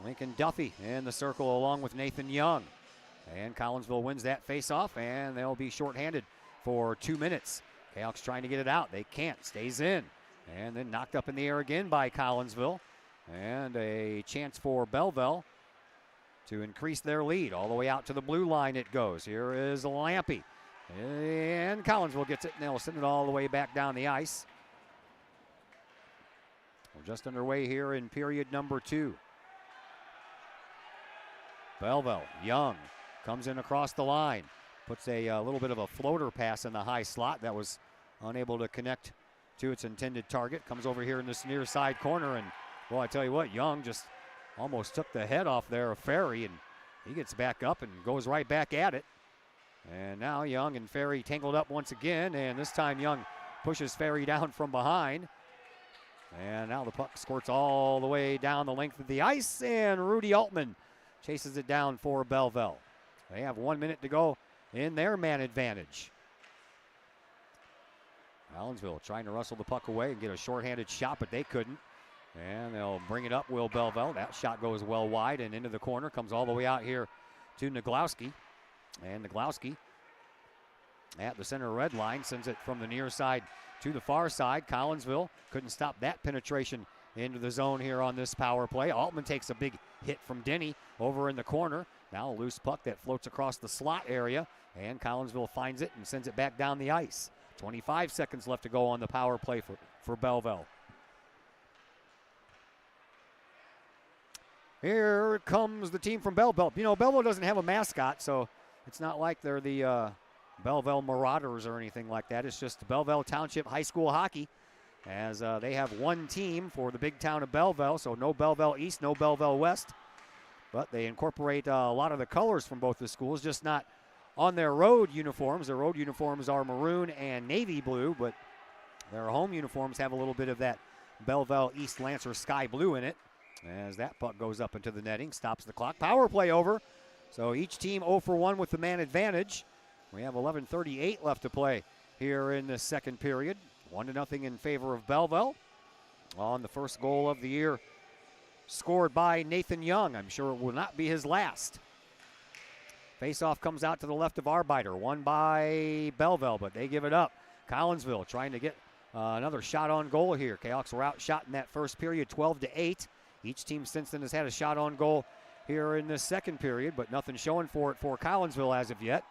Lincoln Duffy in the circle along with Nathan Young. And Collinsville wins that face-off, and they'll be shorthanded for 2 minutes. Kahok's trying to get it out. They can't. Stays in. And then knocked up in the air again by Collinsville. And a chance for Belleville to increase their lead. All the way out to the blue line it goes. Here is Lampy. And Collinsville gets it, and they'll send it all the way back down the ice. We're just underway here in period number 2. Belleville, Young, comes in across the line. Puts a little bit of a floater pass in the high slot that was unable to connect to its intended target. Comes over here in this near side corner, and, well, I tell you what, Young just almost took the head off there of Ferry, and he gets back up and goes right back at it. And now Young and Ferry tangled up once again, and this time Young pushes Ferry down from behind. And now the puck squirts all the way down the length of the ice, and Rudy Altman chases it down for Belleville. They have 1 minute to go in their man advantage. Allensville trying to wrestle the puck away and get a shorthanded shot, but they couldn't. And they'll bring it up, Will Belleville. That shot goes well wide and into the corner, comes all the way out here to Naglowski. And Naglowski at the center red line sends it from the near side to the far side. Collinsville couldn't stop that penetration into the zone here on this power play. Altman takes a big hit from Denny over in the corner. Now a loose puck that floats across the slot area, and Collinsville finds it and sends it back down the ice. 25 seconds left to go on the power play for Belleville. Here comes the team from Belleville. You know, Belleville doesn't have a mascot, so it's not like they're the Belleville Marauders or anything like that. It's just Belleville Township High School Hockey, as they have one team for the big town of Belleville, so no Belleville East, no Belleville West. But they incorporate a lot of the colors from both the schools, just not on their road uniforms. Their road uniforms are maroon and navy blue, but their home uniforms have a little bit of that Belleville East Lancer sky blue in it. As that puck goes up into the netting, stops the clock. Power play over. So each team 0 for 1 with the man advantage. We have 11:38 left to play here in the second period. 1-0 in favor of Belleville. On the first goal of the year, scored by Nathan Young. I'm sure it will not be his last. Faceoff comes out to the left of Arbiter. Won by Belleville, but they give it up. Collinsville trying to get another shot on goal here. Cahoks were outshot in that first period, 12-8. Each team since then has had a shot on goal here in the second period, but nothing showing for it for Collinsville as of yet.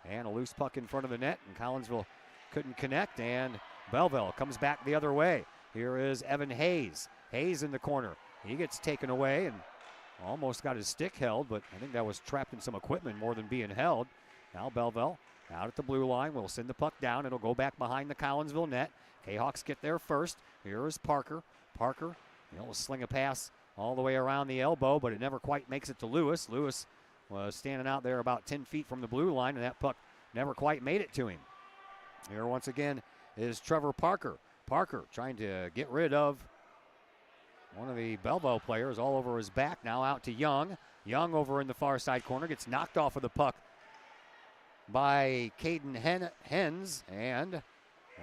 And a loose puck in front of the net, and Collinsville couldn't connect, and Belleville comes back the other way. Here is Evan Hayes. Hayes in the corner. He gets taken away and almost got his stick held, but I think that was trapped in some equipment more than being held. Now Belleville out at the blue line will send the puck down. It'll go back behind the Collinsville net. Cayhawks get there first. Here is Parker. Parker, he'll sling a pass all the way around the elbow, but it never quite makes it to Lewis. Lewis was standing out there about 10 feet from the blue line, and that puck never quite made it to him. Here once again is Trevor Parker. Parker trying to get rid of one of the Belleville players all over his back. Now out to Young. Young over in the far side corner gets knocked off of the puck by Caden Hens, and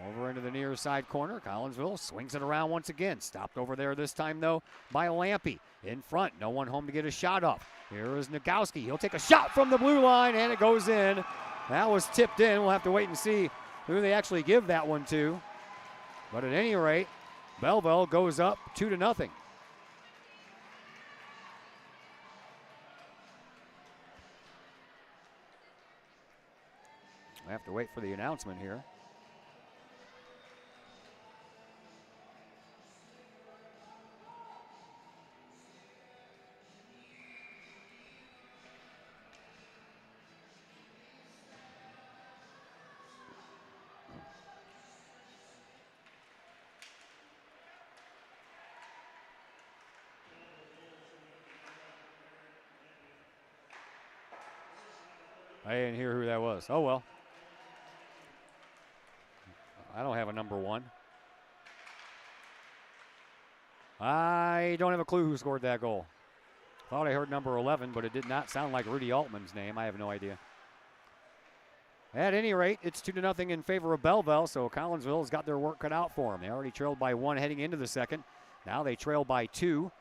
over into the near side corner. Collinsville swings it around once again. Stopped over there this time, though, by Lampy. In front, no one home to get a shot off. Here is Nagowski. He'll take a shot from the blue line, and it goes in. That was tipped in. We'll have to wait and see who they actually give that one to. But at any rate, Belleville goes up 2-0. I have to wait for the announcement here. I didn't hear who that was. Oh, well. I don't have a number 1. I don't have a clue who scored that goal. Thought I heard number 11, but it did not sound like Rudy Altman's name. I have no idea. At any rate, it's 2-0 in favor of Belleville, so Collinsville has got their work cut out for them. They already trailed by 1 heading into the second. Now they trail by 2.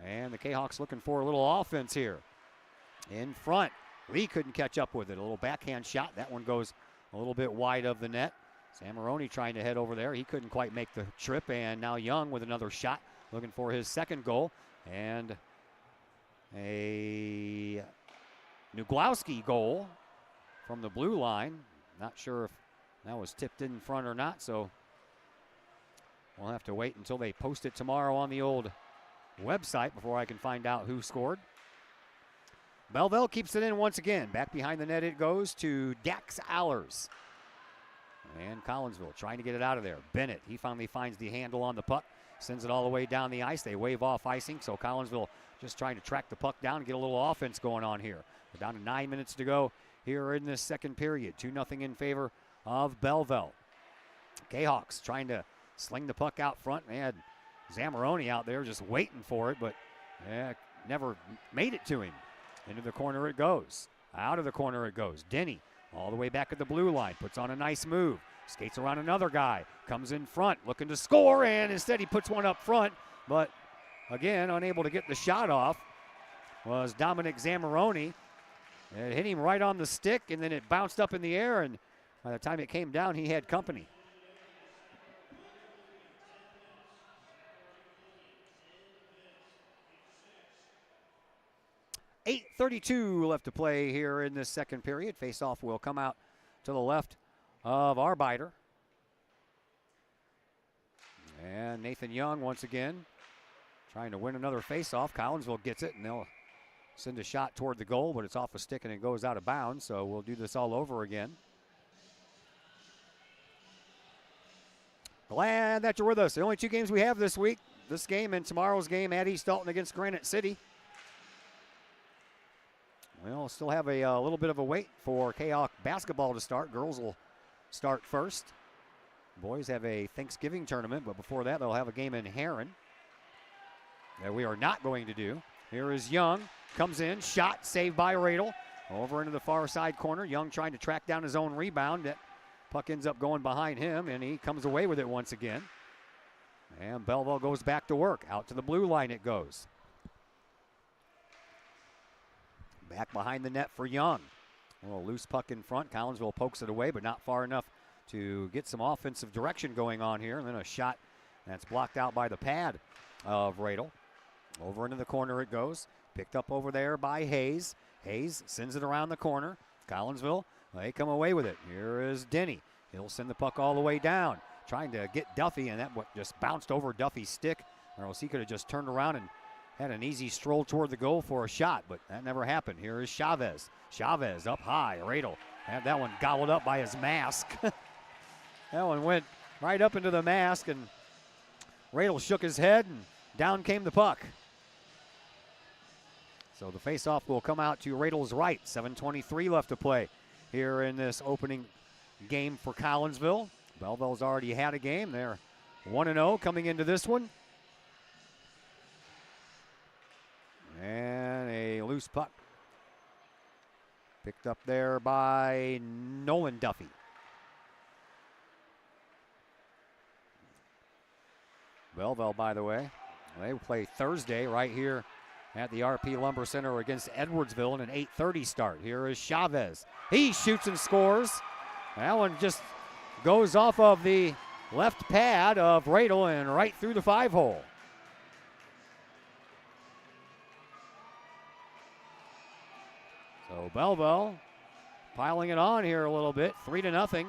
And the Cayhawks looking for a little offense here. In front, Lee couldn't catch up with it. A little backhand shot. That one goes a little bit wide of the net. Zamoroni trying to head over there. He couldn't quite make the trip, and now Young with another shot, looking for his second goal. And a Nuglowski goal from the blue line. Not sure if that was tipped in front or not, so we'll have to wait until they post it tomorrow on the old website before I can find out who scored. Belleville keeps it in once again. Back behind the net it goes to Dax Allers. And Collinsville trying to get it out of there. Bennett, he finally finds the handle on the puck. Sends it all the way down the ice. They wave off icing, so Collinsville just trying to track the puck down and get a little offense going on here. We're down to 9 minutes to go here in this second period. 2-0 in favor of Belleville. Kahawks trying to sling the puck out front. They had Zamoroni out there just waiting for it, but never made it to him. Into the corner it goes. Out of the corner it goes. Denny all the way back at the blue line. Puts on a nice move. Skates around another guy. Comes in front looking to score, and instead he puts one up front. But again, unable to get the shot off was Dominic Zamoroni. It hit him right on the stick, and then it bounced up in the air, and by the time it came down, he had company. .32 left to play here in this second period. Face-off will come out to the left of Arbeiter. And Nathan Young once again trying to win another face-off. Collinsville gets it, and they'll send a shot toward the goal, but it's off a stick and it goes out of bounds, so we'll do this all over again. Glad that you're with us. The only two games we have this week, this game and tomorrow's game at East Alton against Granite City. We'll still have a little bit of a wait for Kahok basketball to start. Girls will start first. Boys have a Thanksgiving tournament, but before that they'll have a game in Heron that we are not going to do. Here is Young, comes in, shot, saved by Radel. Over into the far side corner. Young trying to track down his own rebound. That puck ends up going behind him, and he comes away with it once again. And Belleville goes back to work. Out to the blue line it goes. Back behind the net for Young. A little loose puck in front. Collinsville pokes it away, but not far enough to get some offensive direction going on here. And then a shot that's blocked out by the pad of Radel. Over into the corner it goes. Picked up over there by Hayes. Hayes sends it around the corner. Collinsville, they come away with it. Here is Denny. He'll send the puck all the way down. Trying to get Duffy, and that just bounced over Duffy's stick. Or else he could have just turned around and had an easy stroll toward the goal for a shot, but that never happened. Here is Chavez. Chavez up high. Radel had that one gobbled up by his mask. That one went right up into the mask, and Radel shook his head, and down came the puck. So the faceoff will come out to Radel's right. 7:23 left to play here in this opening game for Collinsville. Belleville's already had a game. They're 1-0 coming into this one. And a loose puck. Picked up there by Nolan Duffy. Belleville, by the way, they play Thursday right here at the RP Lumber Center against Edwardsville in an 8:30 start. Here is Chavez. He shoots and scores. That one just goes off of the left pad of Radel and right through the 5-hole. So Belleville piling it on here a little bit, 3-0.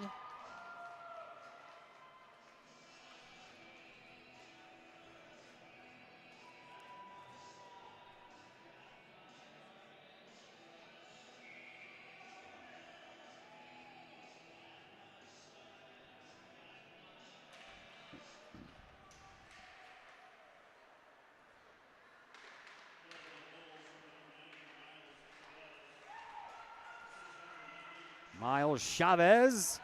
Miles Chavez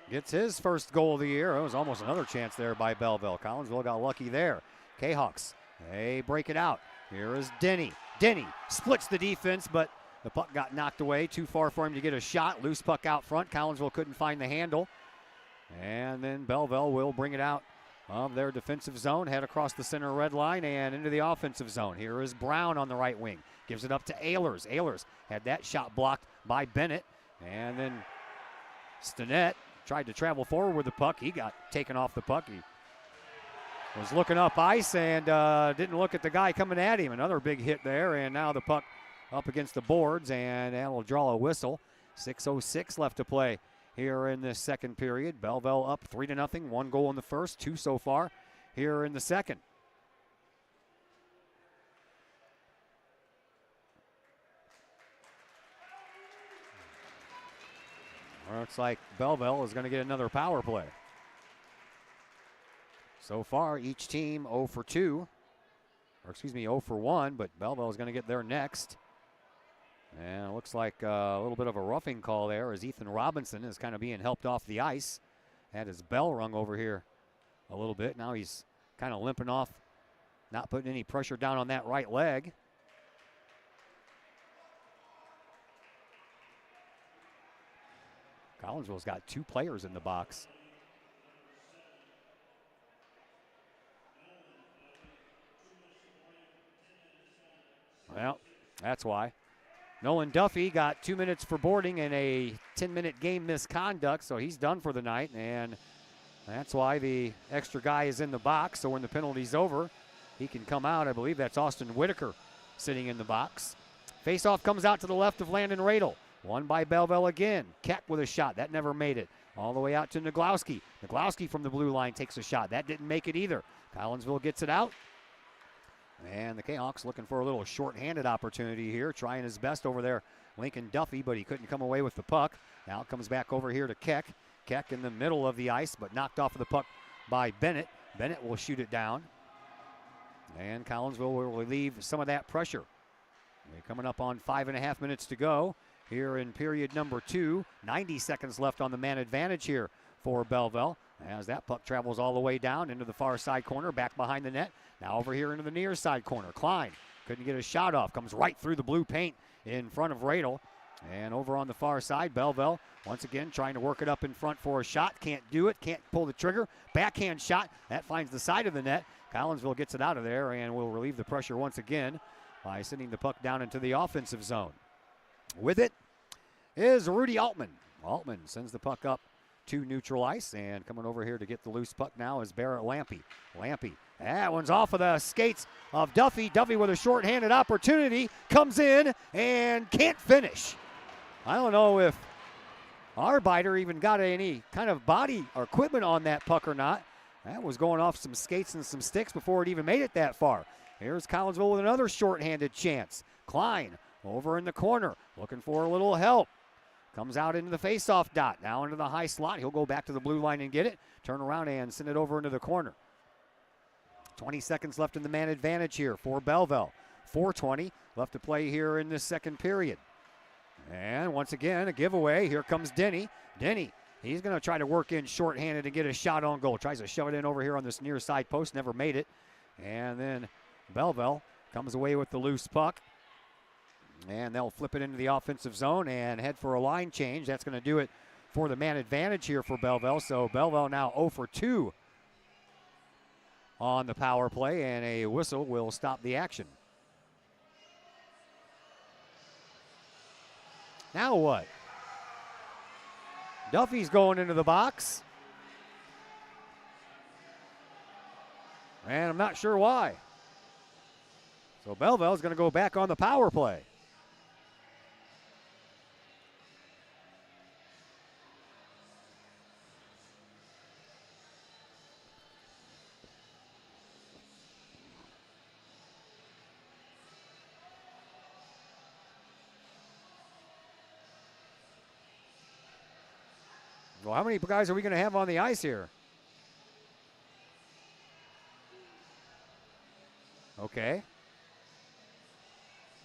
gets his first goal of the year. It was almost another chance there by Belleville. Collinsville got lucky there. Kahawks, they break it out. Here is Denny. Denny splits the defense, but the puck got knocked away. Too far for him to get a shot. Loose puck out front. Collinsville couldn't find the handle. And then Belleville will bring it out of their defensive zone. Head across the center red line and into the offensive zone. Here is Brown on the right wing. Gives it up to Ehlers. Ehlers had that shot blocked by Bennett. And then Stinnett tried to travel forward with the puck. He got taken off the puck. He was looking up ice and didn't look at the guy coming at him. Another big hit there, and now the puck up against the boards, and that'll draw a whistle. 6:06 left to play here in this second period. Belleville up 3-0. 1 goal in the first, 2 so far here in the second. Looks like Belleville is going to get another power play. So far, each team 0 for 2. Or excuse me, 0 for 1, but Belleville is going to get there next. And it looks like a little bit of a roughing call there as Ethan Robinson is kind of being helped off the ice. Had his bell rung over here a little bit. Now he's kind of limping off, not putting any pressure down on that right leg. Collinsville's got 2 players in the box. Well, that's why. Nolan Duffy got 2 minutes for boarding and a 10-minute game misconduct, so he's done for the night, and that's why the extra guy is in the box. So when the penalty's over, he can come out. I believe that's Austin Whitaker sitting in the box. Faceoff comes out to the left of Landon Radel. Won by Belleville again. Keck with a shot. That never made it. All the way out to Naglowski. Naglowski from the blue line takes a shot. That didn't make it either. Collinsville gets it out. And the Kahawks looking for a little short-handed opportunity here. Trying his best over there, Lincoln Duffy, but he couldn't come away with the puck. Now it comes back over here to Keck. Keck in the middle of the ice, but knocked off of the puck by Bennett. Bennett will shoot it down. And Collinsville will relieve some of that pressure. We're coming up on 5.5 minutes to go here in period number 2. 90 seconds left on the man advantage here for Belleville as that puck travels all the way down into the far side corner, back behind the net. Now over here into the near side corner. Klein couldn't get a shot off. Comes right through the blue paint in front of Radel. And over on the far side, Belleville once again trying to work it up in front for a shot. Can't do it. Can't pull the trigger. Backhand shot. That finds the side of the net. Collinsville gets it out of there and will relieve the pressure once again by sending the puck down into the offensive zone. With it is Rudy Altman. Altman sends the puck up to neutral ice, and coming over here to get the loose puck now is Barrett Lampy. Lampy, that one's off of the skates of Duffy. Duffy with a short-handed opportunity, comes in and can't finish. I don't know if Arbiter even got any kind of body or equipment on that puck or not. That was going off some skates and some sticks before it even made it that far. Here's Collinsville with another short-handed chance. Klein over in the corner, looking for a little help. Comes out into the face-off dot, now into the high slot. He'll go back to the blue line and get it. Turn around and send it over into the corner. 20 seconds left in the man advantage here for Belleville. 4:20 left to play here in this second period. And once again, a giveaway. Here comes Denny. Denny, he's going to try to work in short-handed and get a shot on goal. Tries to shove it in over here on this near side post, never made it. And then Belleville comes away with the loose puck. And they'll flip it into the offensive zone and head for a line change. That's going to do it for the man advantage here for Belleville. So Belleville now 0 for 2 on the power play, and a whistle will stop the action. Now what? Duffy's going into the box. And I'm not sure why. So Belleville's going to go back on the power play. Well, how many guys are we going to have on the ice here? Okay.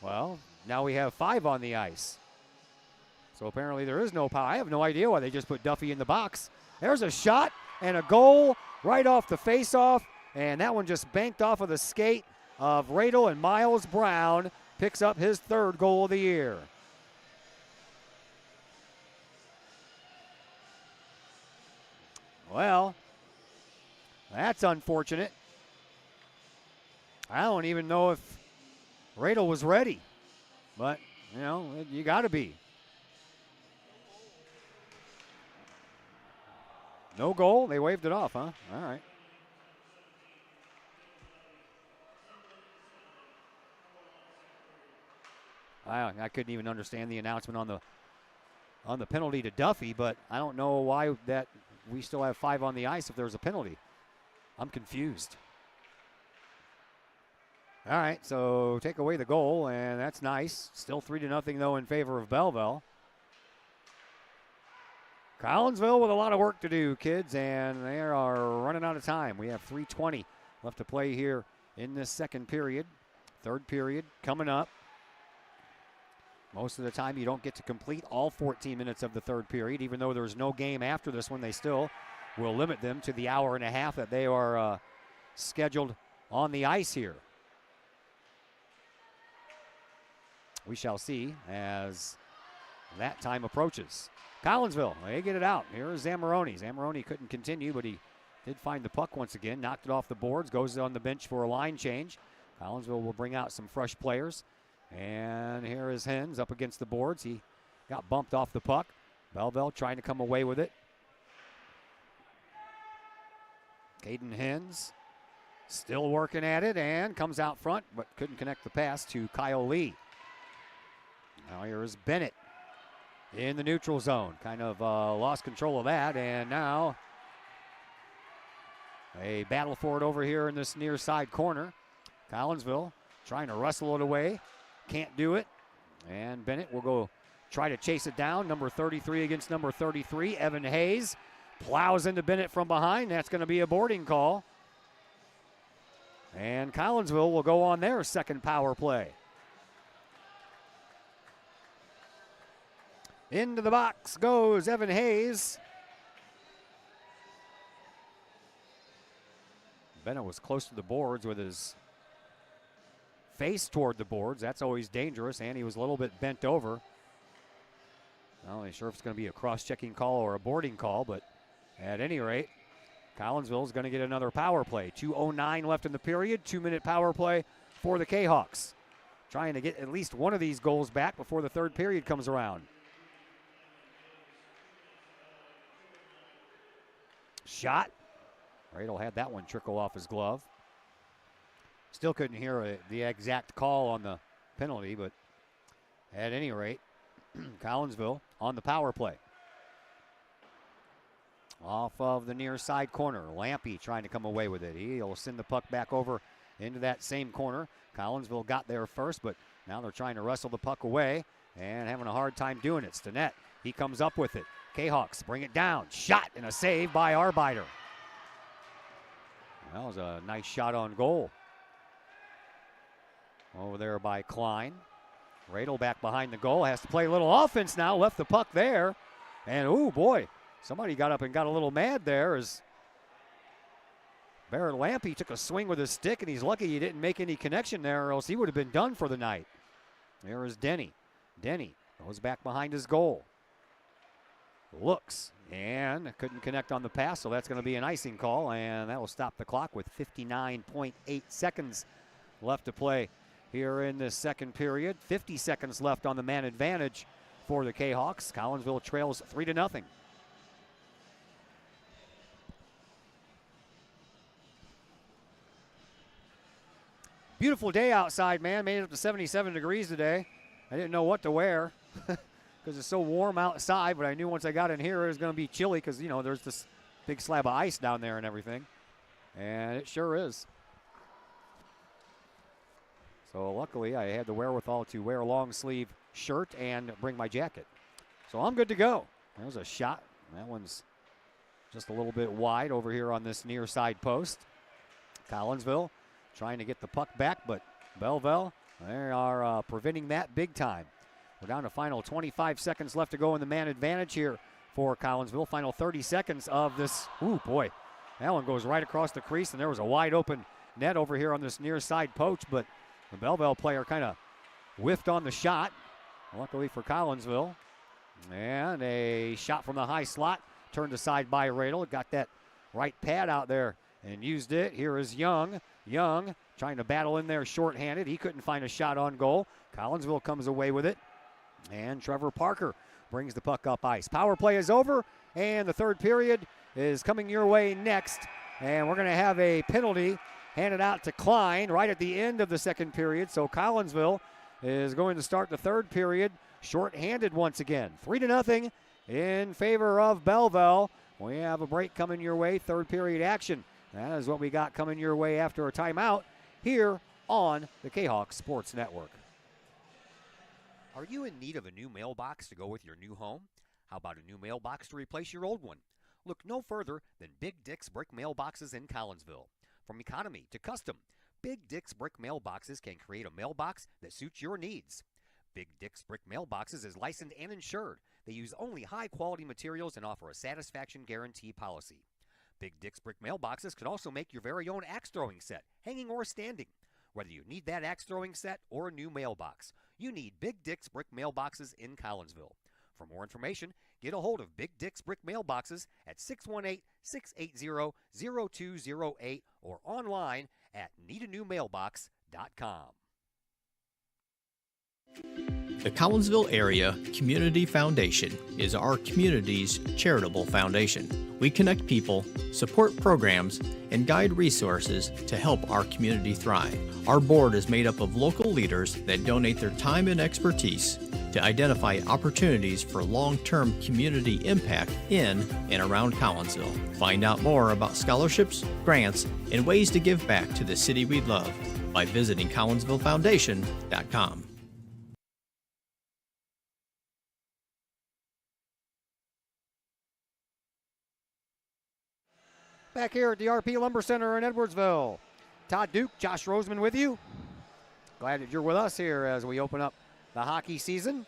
Well, now we have 5 on the ice. So apparently there is no power. I have no idea why they just put Duffy in the box. There's a shot and a goal right off the face-off, and that one just banked off of the skate of Radel, and Miles Brown picks up his 3rd goal of the year. Well, That's unfortunate. I don't even know if Radel was ready, but, you know, you got to be. No goal? They waved it off, huh? All right. I couldn't even understand the announcement on the penalty to Duffy, but I don't know why that we still have 5 on the ice if there's a penalty. I'm confused. All right, so take away the goal, and that's nice. Still 3-0 though in favor of Belleville. Collinsville with a lot of work to do, kids, and they are running out of time. We have 3:20 left to play here in this second period. Third period coming up. Most of the time you don't get to complete all 14 minutes of the third period. Even though there's no game after this one, they still will limit them to the hour and a half that they are scheduled on the ice here. We shall see as that time approaches. Collinsville, they get it out. Here's Zamoroni. Zamoroni couldn't continue, but he did find the puck once again. Knocked it off the boards, goes on the bench for a line change. Collinsville will bring out some fresh players. And here is Hens up against the boards. He got bumped off the puck. Belleville trying to come away with it. Caden Hens still working at it and comes out front, but couldn't connect the pass to Kyle Lee. Now here is Bennett in the neutral zone. Kind of lost control of that, and now a battle for it over here in this near side corner. Collinsville trying to wrestle it away. Can't do it. And Bennett will go try to chase it down. Number 33 against number 33. Evan Hayes plows into Bennett from behind. That's going to be a boarding call. And Collinsville will go on their second power play. Into the box goes Evan Hayes. Bennett was close to the boards with his face toward the boards. That's always dangerous, and he was a little bit bent over. Not really sure if it's going to be a cross-checking call or a boarding call, but at any rate, Collinsville is going to get another power play. 2:09 left in the period, 2-minute power play for the Kahawks. Trying to get at least one of these goals back before the third period comes around. Shot. Radel had that one trickle off his glove. Still couldn't hear the exact call on the penalty, but at any rate, Collinsville on the power play. Off of the near side corner, Lampy trying to come away with it. He'll send the puck back over into that same corner. Collinsville got there first, but now they're trying to wrestle the puck away and having a hard time doing it. Stinnett, he comes up with it. Kahawks bring it down. Shot and a save by Arbeiter. That was a nice shot on goal. Over there by Klein. Radel back behind the goal. Has to play a little offense now. Left the puck there. And, oh, boy. Somebody got up and got a little mad there as Barrett Lampy took a swing with his stick, and he's lucky he didn't make any connection there, or else he would have been done for the night. There is Denny. Denny goes back behind his goal. Looks and couldn't connect on the pass, so that's going to be an icing call, and that will stop the clock with 59.8 seconds left to play here in the second period. 50 seconds left on the man advantage for the Kahawks. Collinsville trails 3-0. Beautiful day outside, man. Made it up to 77 degrees today. I didn't know what to wear because it's so warm outside, but I knew once I got in here it was going to be chilly because, you know, there's this big slab of ice down there and everything. And it sure is. So luckily I had the wherewithal to wear a long sleeve shirt and bring my jacket. So I'm good to go. There's a shot. That one's just a little bit wide over here on this near side post. Collinsville trying to get the puck back, but Belleville, they are preventing that big time. We're down to final 25 seconds left to go in the man advantage here for Collinsville. Final 30 seconds of this. Ooh, boy. That one goes right across the crease, and there was a wide open net over here on this near side poach, but the Belleville player kind of whiffed on the shot, luckily for Collinsville. And a shot from the high slot, turned aside by Radel. Got that right pad out there and used it. Here is Young. Young trying to battle in there shorthanded. He couldn't find a shot on goal. Collinsville comes away with it. And Trevor Parker brings the puck up ice. Power play is over, and the third period is coming your way next. And we're going to have a penalty handed out to Klein right at the end of the second period. So Collinsville is going to start the third period shorthanded once again. 3-0 in favor of Belleville. We have a break coming your way, third period action. That is what we got coming your way after a timeout here on the Kahok Sports Network. Are you in need of a new mailbox to go with your new home? How about a new mailbox to replace your old one? Look no further than Big Dick's Brick Mailboxes in Collinsville. From economy to custom, Big Dick's Brick Mailboxes can create a mailbox that suits your needs. Big Dick's Brick Mailboxes is licensed and insured. They use only high-quality materials and offer a satisfaction guarantee policy. Big Dick's Brick Mailboxes can also make your very own axe throwing set, hanging or standing. Whether you need that axe throwing set or a new mailbox, you need Big Dick's Brick Mailboxes in Collinsville. For more information, get a hold of Big Dick's Brick Mailboxes at 618-680-0208 or online at needanewmailbox.com. The Collinsville Area Community Foundation is our community's charitable foundation. We connect people, support programs, and guide resources to help our community thrive. Our board is made up of local leaders that donate their time and expertise to identify opportunities for long-term community impact in and around Collinsville. Find out more about scholarships, grants, and ways to give back to the city we love by visiting collinsvillefoundation.com. Back here at the RP Lumber Center in Edwardsville. Todd Duke, Josh Roseman with you. Glad that you're with us here as we open up the hockey season.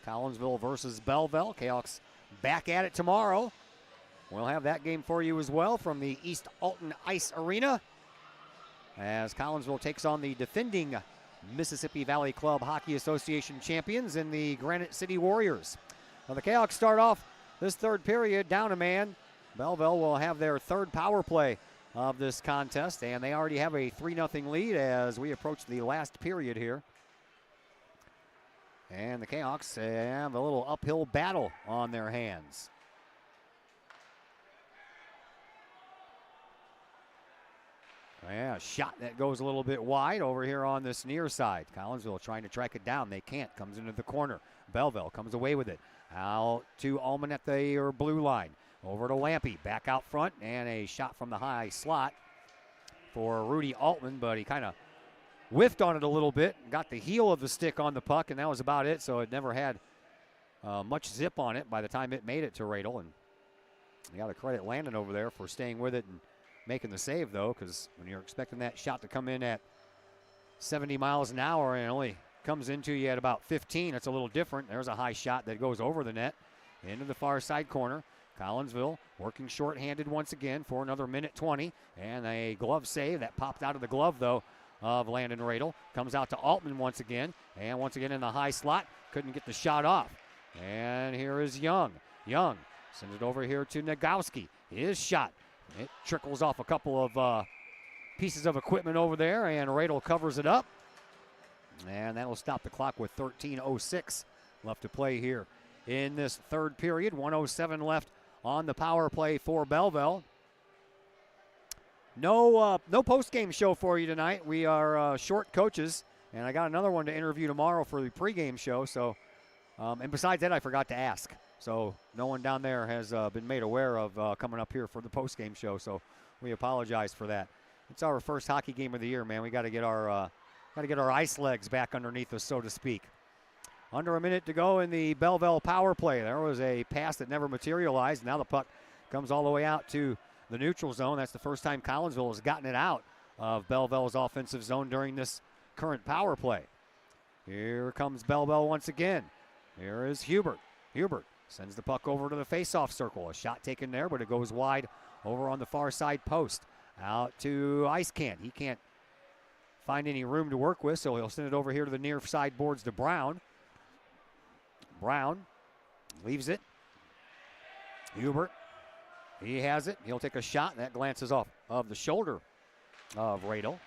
Collinsville versus Belleville. Kahok's back at it tomorrow. We'll have that game for you as well from the East Alton Ice Arena as Collinsville takes on the defending Mississippi Valley Club Hockey Association champions in the Granite City Warriors. Now the Kahawks start off this third period down a man. Belleville will have their third power play of this contest, and they already have a 3-0 lead as we approach the last period here. And the Kahawks have a little uphill battle on their hands. Yeah, a shot that goes a little bit wide over here on this near side. Collinsville trying to track it down. They can't. Comes into the corner. Belleville comes away with it. Out to Allman at the blue line. Over to Lampy. Back out front. And a shot from the high slot for Rudy Altman. But he kind of whiffed on it a little bit. Got the heel of the stick on the puck. And that was about it. So it never had much zip on it by the time it made it to Radel. And you got to credit Landon over there for staying with it and making the save, though, because when you're expecting that shot to come in at 70 miles an hour and it only comes into you at about 15, it's a little different. There's a high shot that goes over the net into the far side corner. Collinsville working shorthanded once again for another minute 20, and a glove save that popped out of the glove, though, of Landon Radel. Comes out to Altman once again, and once again in the high slot. Couldn't get the shot off. And here is Young. Young sends it over here to Nagowski. His shot. It trickles off a couple of pieces of equipment over there, and Radel covers it up. And that'll stop the clock with 13:06 left to play here in this third period. 1:07 left on the power play for Belleville. No post-game show for you tonight. We are short coaches, and I got another one to interview tomorrow for the pregame show. So, and besides that, I forgot to ask. So no one down there has been made aware of coming up here for the post-game show. So we apologize for that. It's our first hockey game of the year, man. We got to get our ice legs back underneath us, so to speak. Under a minute to go in the Belleville power play. There was a pass that never materialized. Now the puck comes all the way out to the neutral zone. That's the first time Collinsville has gotten it out of Belleville's offensive zone during this current power play. Here comes Belleville once again. Here is Hubert. Hubert sends the puck over to the face-off circle. A shot taken there, but it goes wide over on the far side post. Out to Icecant. He can't find any room to work with, so he'll send it over here to the near side boards to Brown. Brown leaves it. Hubert He has it. He'll take a shot, and that glances off of the shoulder of Radel.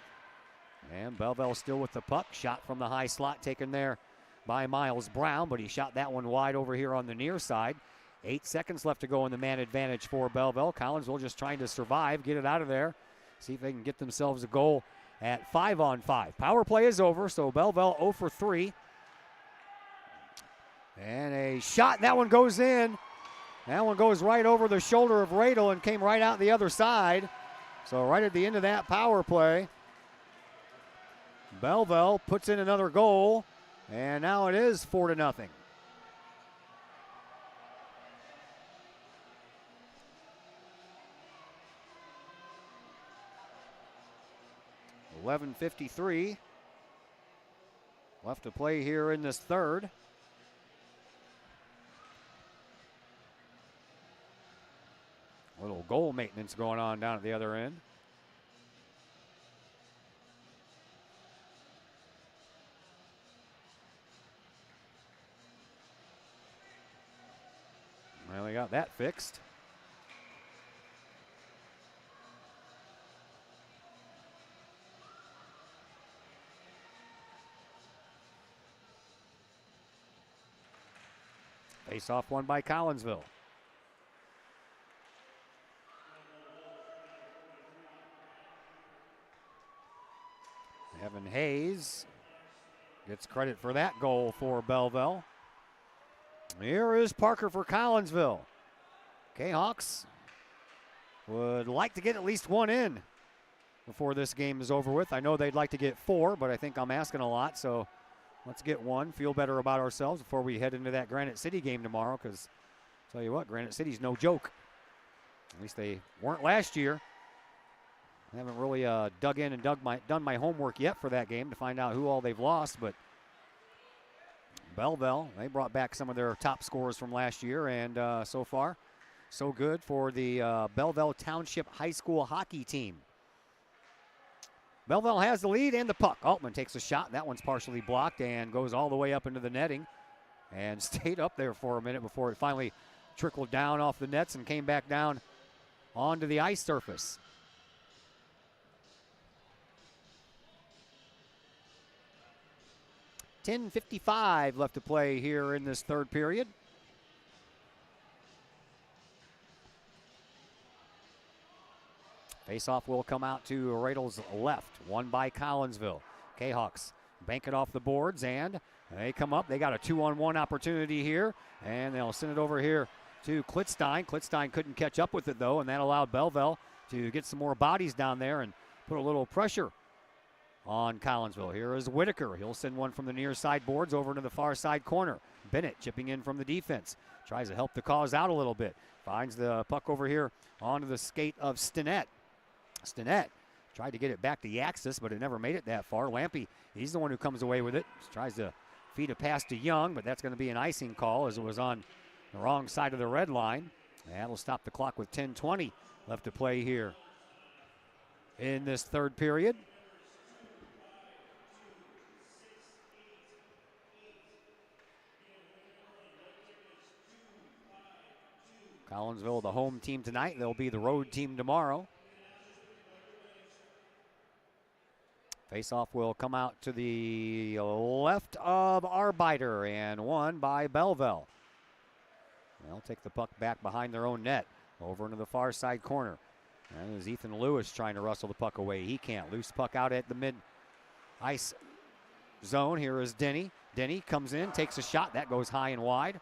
And Belleville still with the puck. Shot from the high slot taken there by Miles Brown, but he shot that one wide over here on the near side. 8 seconds left to go in the man advantage for Belleville. Collinsville just trying to survive, get it out of there, see if they can get themselves a goal at 5-on-5. Power play is over, so Belleville 0 for 3. And a shot, that one goes in. That one goes right over the shoulder of Radel and came right out the other side. So right at the end of that power play, Belleville puts in another goal, and now it is 4-0. .11:53 left to play here in this third. A little goal maintenance going on down at the other end. Well, we got that fixed. Face-off won by Collinsville. Evan Hayes gets credit for that goal for Belleville. Here is Parker for Collinsville. Kahawks would like to get at least one in before this game is over with. I know they'd like to get 4, but I think I'm asking a lot, so let's get one. Feel better about ourselves before we head into that Granite City game tomorrow, because tell you what, Granite City's no joke. At least they weren't last year. I haven't really dug in and done my homework yet for that game to find out who all they've lost, but Belleville, they brought back some of their top scorers from last year, and so far, so good for the Belleville Township High School hockey team. Belleville has the lead and the puck. Altman takes a shot. That one's partially blocked and goes all the way up into the netting and stayed up there for a minute before it finally trickled down off the nets and came back down onto the ice surface. .10:55 left to play here in this third period. Faceoff will come out to Radel's left, won by Collinsville. Kahawks bank it off the boards, and they come up. They got a 2-on-1 opportunity here, and they'll send it over here to Klitzstein. Klitzstein couldn't catch up with it, though, and that allowed Belleville to get some more bodies down there and put a little pressure on Collinsville. Here is Whitaker. He'll send one from the near side boards over into the far side corner. Bennett chipping in from the defense. Tries to help the cause out a little bit. Finds the puck over here onto the skate of Stinnett. Stinnett tried to get it back to Yaxis, but it never made it that far. Lampy, he's the one who comes away with it. Tries to feed a pass to Young, but that's going to be an icing call as it was on the wrong side of the red line. That'll stop the clock with 10:20 left to play here in this third period. Collinsville, the home team tonight. They'll be the road team tomorrow. Faceoff will come out to the left of Arbeiter and won by Belleville. They'll take the puck back behind their own net over into the far side corner. And there's Ethan Lewis trying to wrestle the puck away. He can't. Loose puck out at the mid-ice zone. Here is Denny. Denny comes in, takes a shot. That goes high and wide.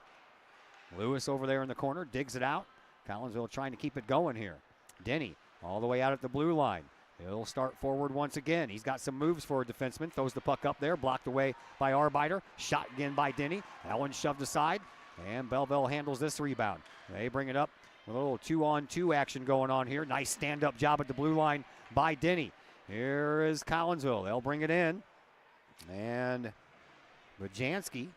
Lewis over there in the corner, digs it out. Collinsville trying to keep it going here. Denny all the way out at the blue line. He'll start forward once again. He's got some moves for a defenseman. Throws the puck up there, blocked away by Arbeiter. Shot again by Denny. That one shoved aside, and Belleville handles this rebound. They bring it up with a little 2-on-2 action going on here. Nice stand-up job at the blue line by Denny. Here is Collinsville. They'll bring it in, and Bajanski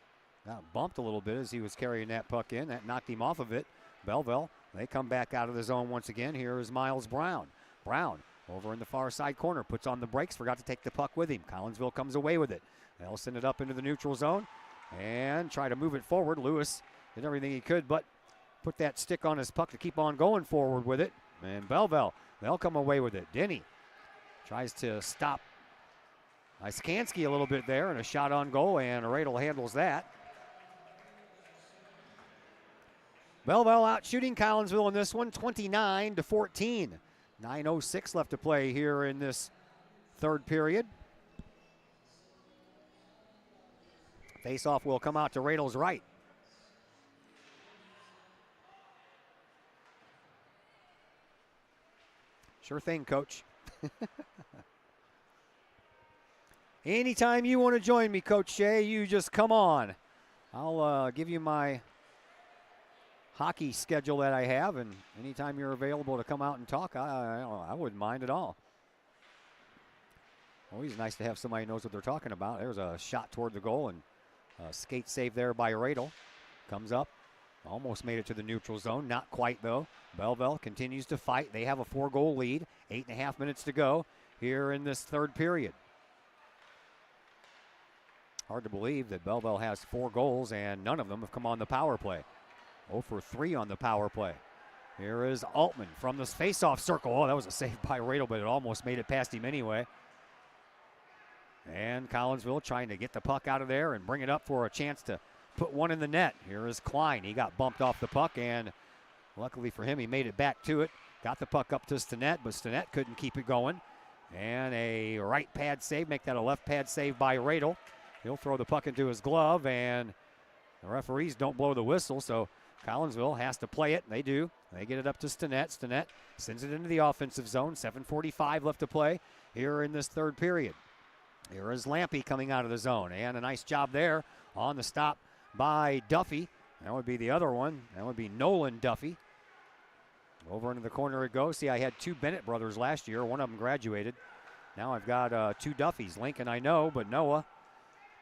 got bumped a little bit as he was carrying that puck in. That knocked him off of it. Belleville, they come back out of the zone once again. Here is Miles Brown. Brown over in the far side corner, puts on the brakes, forgot to take the puck with him. Collinsville comes away with it. They'll send it up into the neutral zone and try to move it forward. Lewis did everything he could but put that stick on his puck to keep on going forward with it. And Belleville, they'll come away with it. Denny tries to stop Iskansky a little bit there, and a shot on goal, and Radel handles that. Belleville out shooting Collinsville in this one, 29-14. 9:06 left to play here in this third period. Face-off will come out to Radel's right. Sure thing, Coach. Anytime you want to join me, Coach Shea, you just come on. I'll give you my hockey schedule that I have, and anytime you're available to come out and talk, I wouldn't mind at all. Always nice to have somebody who knows what they're talking about. There's a shot toward the goal, and a skate save there by Radel. Comes up, almost made it to the neutral zone. Not quite, though. Belleville continues to fight. They have a 4-goal lead. 8.5 minutes to go here in this third period. Hard to believe that Belleville has 4 goals, and none of them have come on the power play. 0 for 3 on the power play. Here is Altman from this face-off circle. Oh, that was a save by Radel, but it almost made it past him anyway. And Collinsville trying to get the puck out of there and bring it up for a chance to put one in the net. Here is Klein. He got bumped off the puck, and luckily for him, he made it back to it. Got the puck up to Stinnett, but Stinnett couldn't keep it going. And a right pad save, make that a left pad save by Radel. He'll throw the puck into his glove, and the referees don't blow the whistle, so Collinsville has to play it. They do. They get it up to Stinnett. Stinnett sends it into the offensive zone. 7:45 left to play here in this third period. Here is Lampy coming out of the zone, and a nice job there on the stop by Duffy. That would be the other one. That would be Nolan Duffy. Over into the corner it goes. See, I had 2 Bennett brothers last year. One of them graduated. Now I've got 2 Duffys. Lincoln I know, but Noah,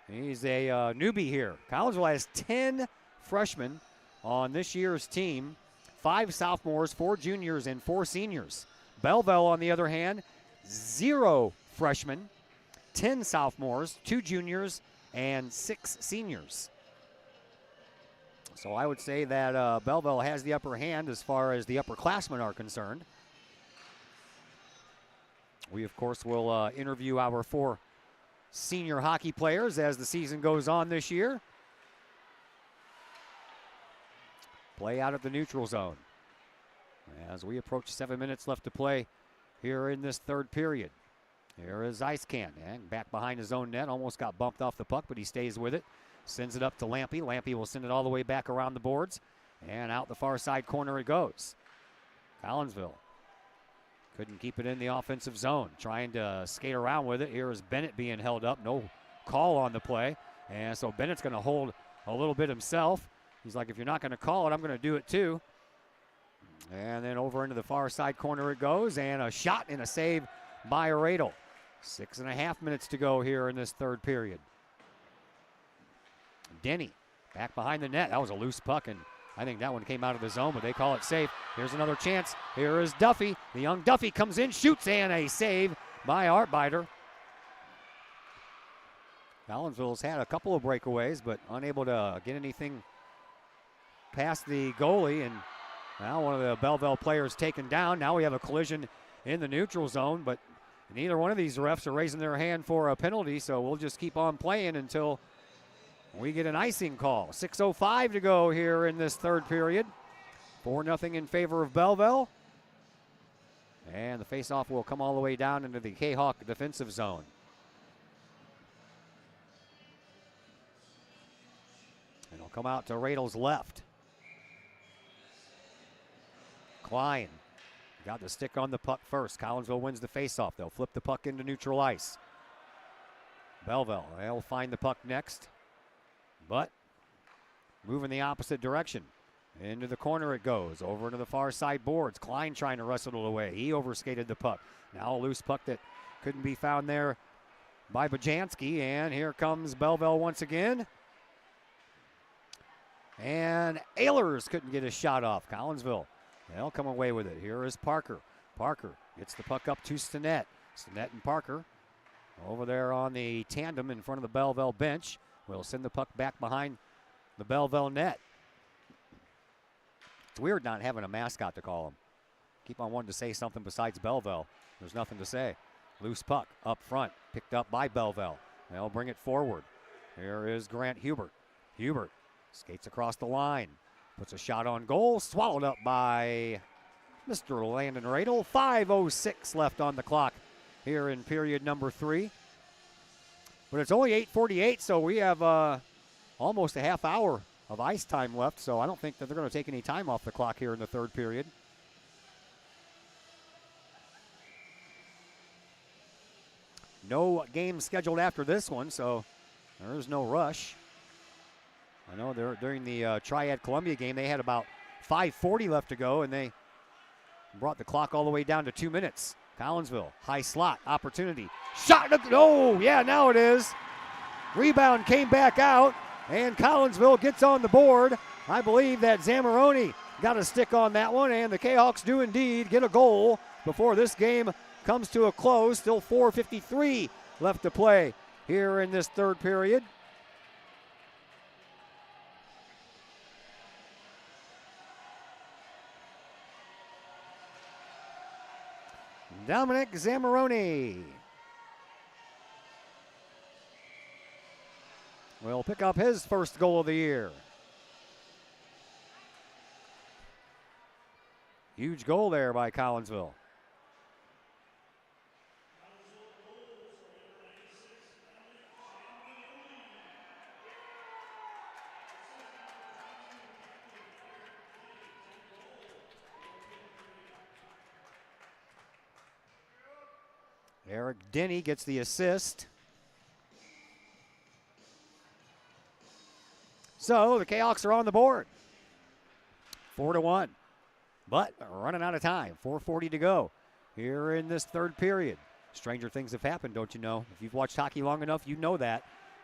he's a newbie here. Collinsville has 10 freshmen on this year's team. 5 sophomores, 4 juniors, and 4 seniors. Belleville, on the other hand, 0 freshmen, 10 sophomores, 2 juniors, and 6 seniors. So I would say that Belleville has the upper hand as far as the upperclassmen are concerned. We, of course, will interview our 4 senior hockey players as the season goes on this year. Play out at the neutral zone as we approach 7 minutes left to play here in this third period. Here is Icecan, and back behind his own net. Almost got bumped off the puck, but he stays with it. Sends it up to Lampy. Lampy will send it all the way back around the boards, and out the far side corner it goes. Collinsville couldn't keep it in the offensive zone. Trying to skate around with it. Here is Bennett being held up. No call on the play, and so Bennett's going to hold a little bit himself. He's like, if you're not going to call it, I'm going to do it too. And then over into the far side corner it goes, and a shot and a save by Radel. 6.5 minutes to go here in this third period. Denny back behind the net. That was a loose puck, and I think that one came out of the zone, but they call it safe. Here's another chance. Here is Duffy. The young Duffy comes in, shoots, and a save by Artbiter. Collinsville's had a couple of breakaways, but unable to get anything past the goalie, and now one of the Belleville players taken down. Now we have a collision in the neutral zone, but neither one of these refs are raising their hand for a penalty, so we'll just keep on playing until we get an icing call. 6:05 to go here in this third period. 4-0 in favor of Belleville. And the faceoff will come all the way down into the Kahok defensive zone. And it'll come out to Radel's left. Klein got the stick on the puck first. Collinsville wins the faceoff. They'll flip the puck into neutral ice. Belleville, they'll find the puck next, but moving the opposite direction. Into the corner it goes, over to the far side boards. Klein trying to wrestle it away. He overskated the puck. Now a loose puck that couldn't be found there by Bajanski, and here comes Belleville once again. And Ehlers couldn't get a shot off. Collinsville, they'll come away with it. Here is Parker. Parker gets the puck up to Stinnett. Stinnett and Parker over there on the tandem in front of the Belleville bench. We'll send the puck back behind the Belleville net. It's weird not having a mascot to call him. Keep on wanting to say something besides Belleville. There's nothing to say. Loose puck up front, picked up by Belleville. They'll bring it forward. Here is Grant Hubert. Hubert skates across the line, puts a shot on goal, swallowed up by Mr. Landon Radel. 5:06 left on the clock here in period number 3. But it's only 8:48, so we have almost a half hour of ice time left, so I don't think that they're going to take any time off the clock here in the third period. No game scheduled after this one, so there is no rush. I know during the Triad Columbia game, they had about 5:40 left to go, and they brought the clock all the way down to 2 minutes. Collinsville, high slot, opportunity. Shot, oh, yeah, now it is. Rebound came back out, and Collinsville gets on the board. I believe that Zamoroni got a stick on that one, and the Kahawks do indeed get a goal before this game comes to a close. Still 4:53 left to play here in this third period. Dominic Zamoroni will pick up his first goal of the year. Huge goal there by Collinsville. Eric Denny gets the assist. So the Kahawks are on the board. 4-1. But running out of time. 4:40 to go here in this third period. Stranger things have happened, don't you know? If you've watched hockey long enough, you know that.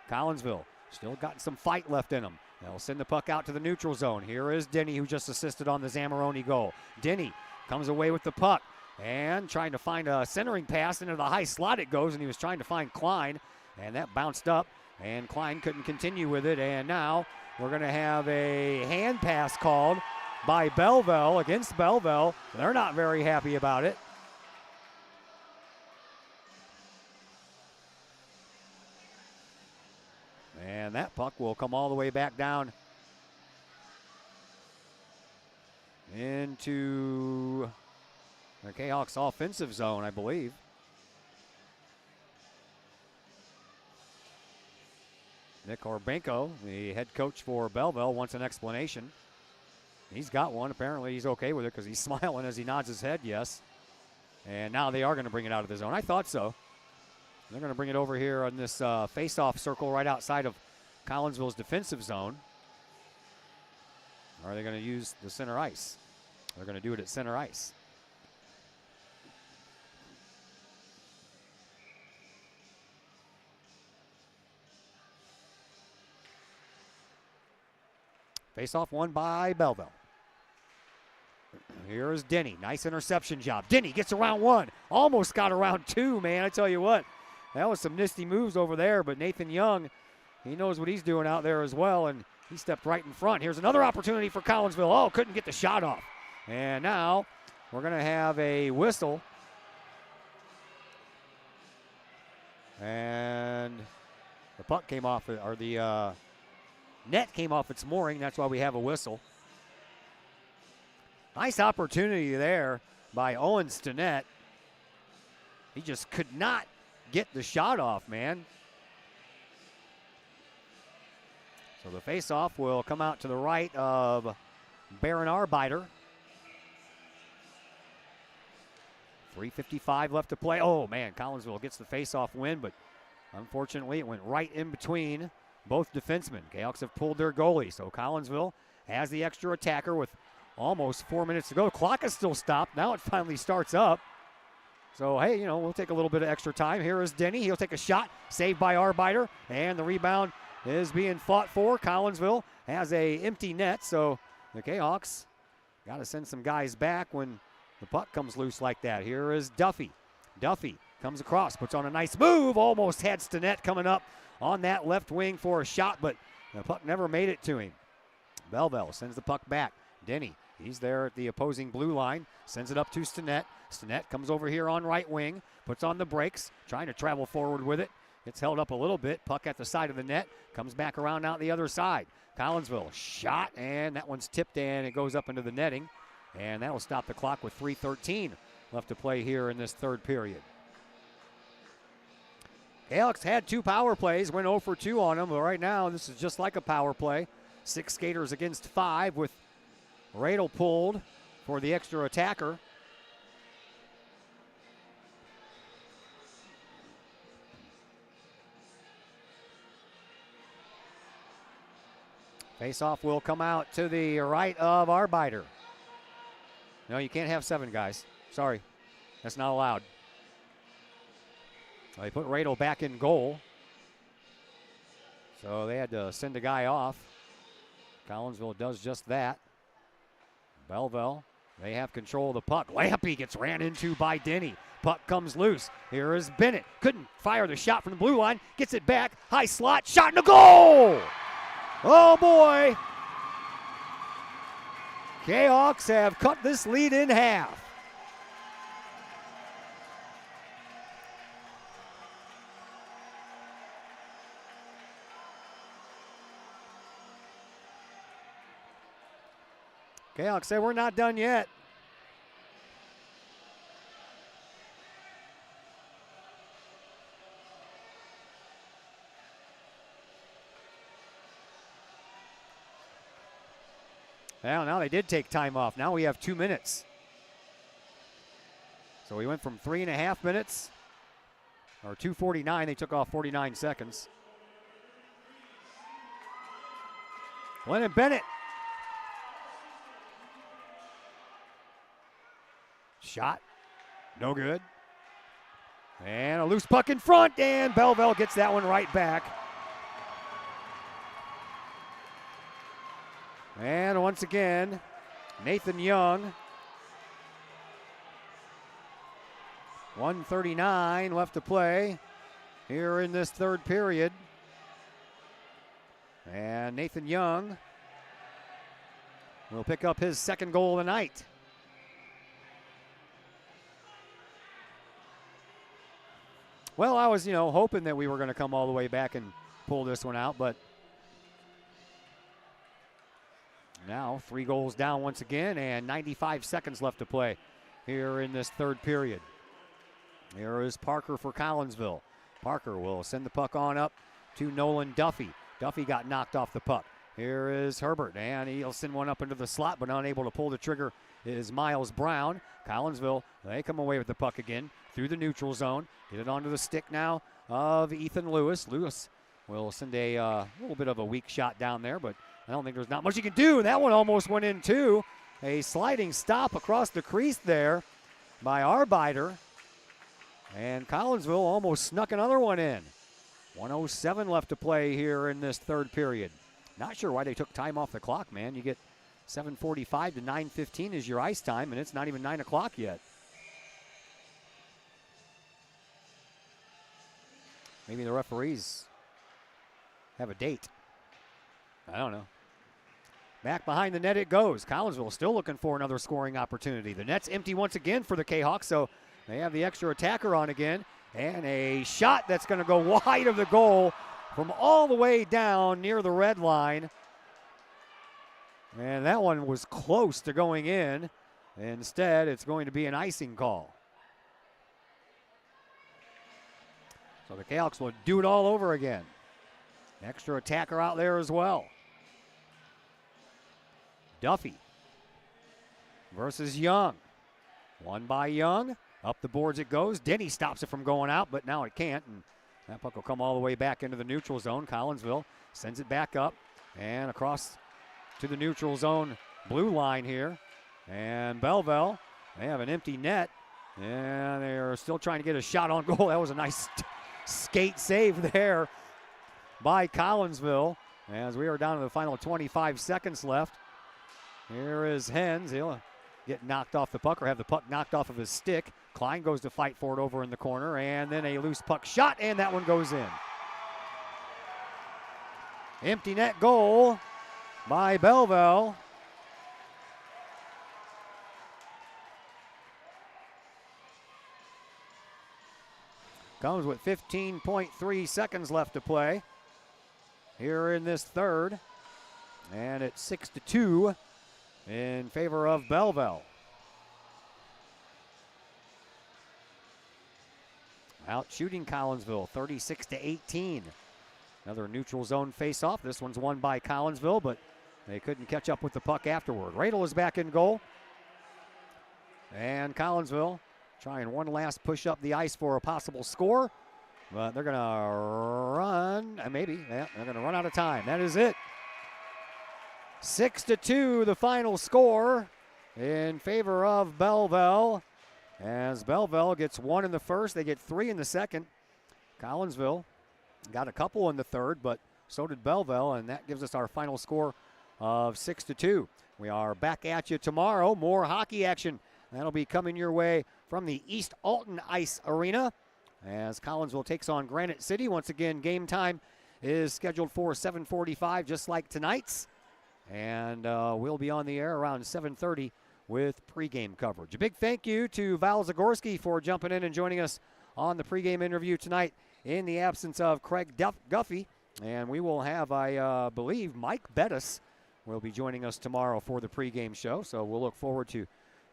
Collinsville still got some fight left in them. They'll send the puck out to the neutral zone. Here is Denny, who just assisted on the Zamoroni goal. Denny comes away with the puck. And trying to find a centering pass into the high slot it goes, and he was trying to find Klein, and that bounced up, and Klein couldn't continue with it, and now we're going to have a hand pass called by Belleville against Belleville. They're not very happy about it. And that puck will come all the way back down into the Kahawks offensive zone, I believe. Nick Orbenko, the head coach for Belleville, wants an explanation. He's got one. Apparently he's okay with it because he's smiling as he nods his head yes. And now they are going to bring it out of the zone. I thought so. They're going to bring it over here on this face-off circle right outside of Collinsville's defensive zone. Or are they going to use the center ice? They're going to do it at center ice. Face-off won by Belleville. Here is Denny. Nice interception job. Denny gets around one. Almost got around two, man. I tell you what. That was some nifty moves over there, but Nathan Young, he knows what he's doing out there as well, and he stepped right in front. Here's another opportunity for Collinsville. Oh, couldn't get the shot off. And now we're going to have a whistle. And the puck came off, or the net came off its mooring. That's why we have a whistle. Nice opportunity there by Owen Stinnett. He just could not get the shot off, man. So the face-off will come out to the right of Baron Arbiter. 3:55 left to play. Oh, man, Collinsville gets the face-off win, but unfortunately it went right in between both defensemen. Kahawks have pulled their goalie, so Collinsville has the extra attacker with almost 4 minutes to go. The clock is still stopped. Now it finally starts up. So, hey, you know, we'll take a little bit of extra time. Here is Denny. He'll take a shot, saved by Arbiter, and the rebound is being fought for. Collinsville has a empty net, so the Kahawks got to send some guys back when the puck comes loose like that. Here is Duffy. Duffy comes across, puts on a nice move, almost had Stinnett coming up on that left wing for a shot, but the puck never made it to him. Belleville sends the puck back. Denny, He's there at the opposing blue line, sends it up to Stinnett. Stinnett comes over here on right wing, puts on the brakes, trying to travel forward with it. It's held up a little bit. Puck at the side of the net, comes back around out the other side. Collinsville shot, and that one's tipped and it goes up into the netting. And that will stop the clock with 3:13 left to play here in this third period. Kahok's had 2 power plays, went 0 for 2 on them, but right now this is just like a power play. 6 skaters against 5 with Radel pulled for the extra attacker. Face-off will come out to the right of Arbeiter. No, you can't have 7 guys. Sorry, that's not allowed. Well, they put Radel back in goal, so they had to send a guy off. Collinsville does just that. Belleville, they have control of the puck. Lampy gets ran into by Denny. Puck comes loose. Here is Bennett. Couldn't fire the shot from the blue line. Gets it back. High slot. Shot in the goal. Oh, boy. Kahawks have cut this lead in half. Kahawks say we're not done yet. Well, now they did take time off. Now we have 2 minutes. So we went from 3.5 minutes, or 2:49. They took off 49 seconds. Lennon Bennett. Shot, no good. And a loose puck in front, and Belleville gets that one right back. And once again, Nathan Young. 1:39 left to play here in this third period. And Nathan Young will pick up his second goal of the night. Well, I was, hoping that we were going to come all the way back and pull this one out, but now 3 goals down once again, and 95 seconds left to play here in this third period. Here is Parker for Collinsville. Parker will send the puck on up to Nolan Duffy. Duffy got knocked off the puck. Here is Herbert, and he'll send one up into the slot, but unable to pull the trigger is Miles Brown. Collinsville, they come away with the puck again through the neutral zone. Get it onto the stick now of Ethan Lewis. Lewis will send a little bit of a weak shot down there, but I don't think there's not much you can do. That one almost went in too. A sliding stop across the crease there by Arbeiter. And Collinsville almost snuck another one in. 1:07 left to play here in this third period. Not sure why they took time off the clock, man. You get 7:45 to 9:15 is your ice time, and it's not even 9 o'clock yet. Maybe the referees have a date. I don't know. Back behind the net it goes. Collinsville still looking for another scoring opportunity. The net's empty once again for the Kahawks, so they have the extra attacker on again. And a shot that's going to go wide of the goal from all the way down near the red line. And that one was close to going in. Instead, it's going to be an icing call. So the Kahawks will do it all over again. Extra attacker out there as well. Duffy versus Young. Won by Young. Up the boards it goes. Denny stops it from going out, but now it can't. And that puck will come all the way back into the neutral zone. Collinsville sends it back up and across to the neutral zone blue line here. And Belleville, they have an empty net. And they're still trying to get a shot on goal. That was a nice skate save there by Collinsville as we are down to the final 25 seconds left. Here is Hens. He'll get knocked off the puck or have the puck knocked off of his stick. Klein goes to fight for it over in the corner, and then a loose puck shot, and that one goes in. Empty net goal by Belleville. comes with 15.3 seconds left to play here in this third. And it's 6-2 in favor of Belleville. Out shooting Collinsville, 36-18. Another neutral zone face-off. This one's won by Collinsville, but they couldn't catch up with the puck afterward. Radel is back in goal. And Collinsville trying one last push up the ice for a possible score. But they're going to run, they're going to run out of time. That is it. 6-2, the final score in favor of Belleville. As Belleville gets 1 in the first, they get 3 in the second. Collinsville got a couple in the third, but so did Belleville, and that gives us our final score of 6-2. We are back at you tomorrow. More hockey action. That'll be coming your way from the East Alton Ice Arena as Collinsville takes on Granite City. Once again, game time is scheduled for 7:45, just like tonight's. And we'll be on the air around 7:30 with pregame coverage. A big thank you to Val Zagorski for jumping in and joining us on the pregame interview tonight in the absence of Craig Guffey. And we will have, I believe, Mike Bettis will be joining us tomorrow for the pregame show. So we'll look forward to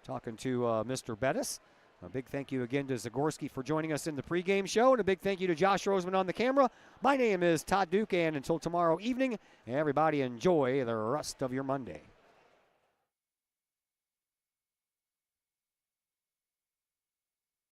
talking to Mr. Bettis. A big thank you again to Zagorski for joining us in the pregame show, and a big thank you to Josh Roseman on the camera. My name is Todd Duke, and until tomorrow evening, everybody enjoy the rest of your Monday.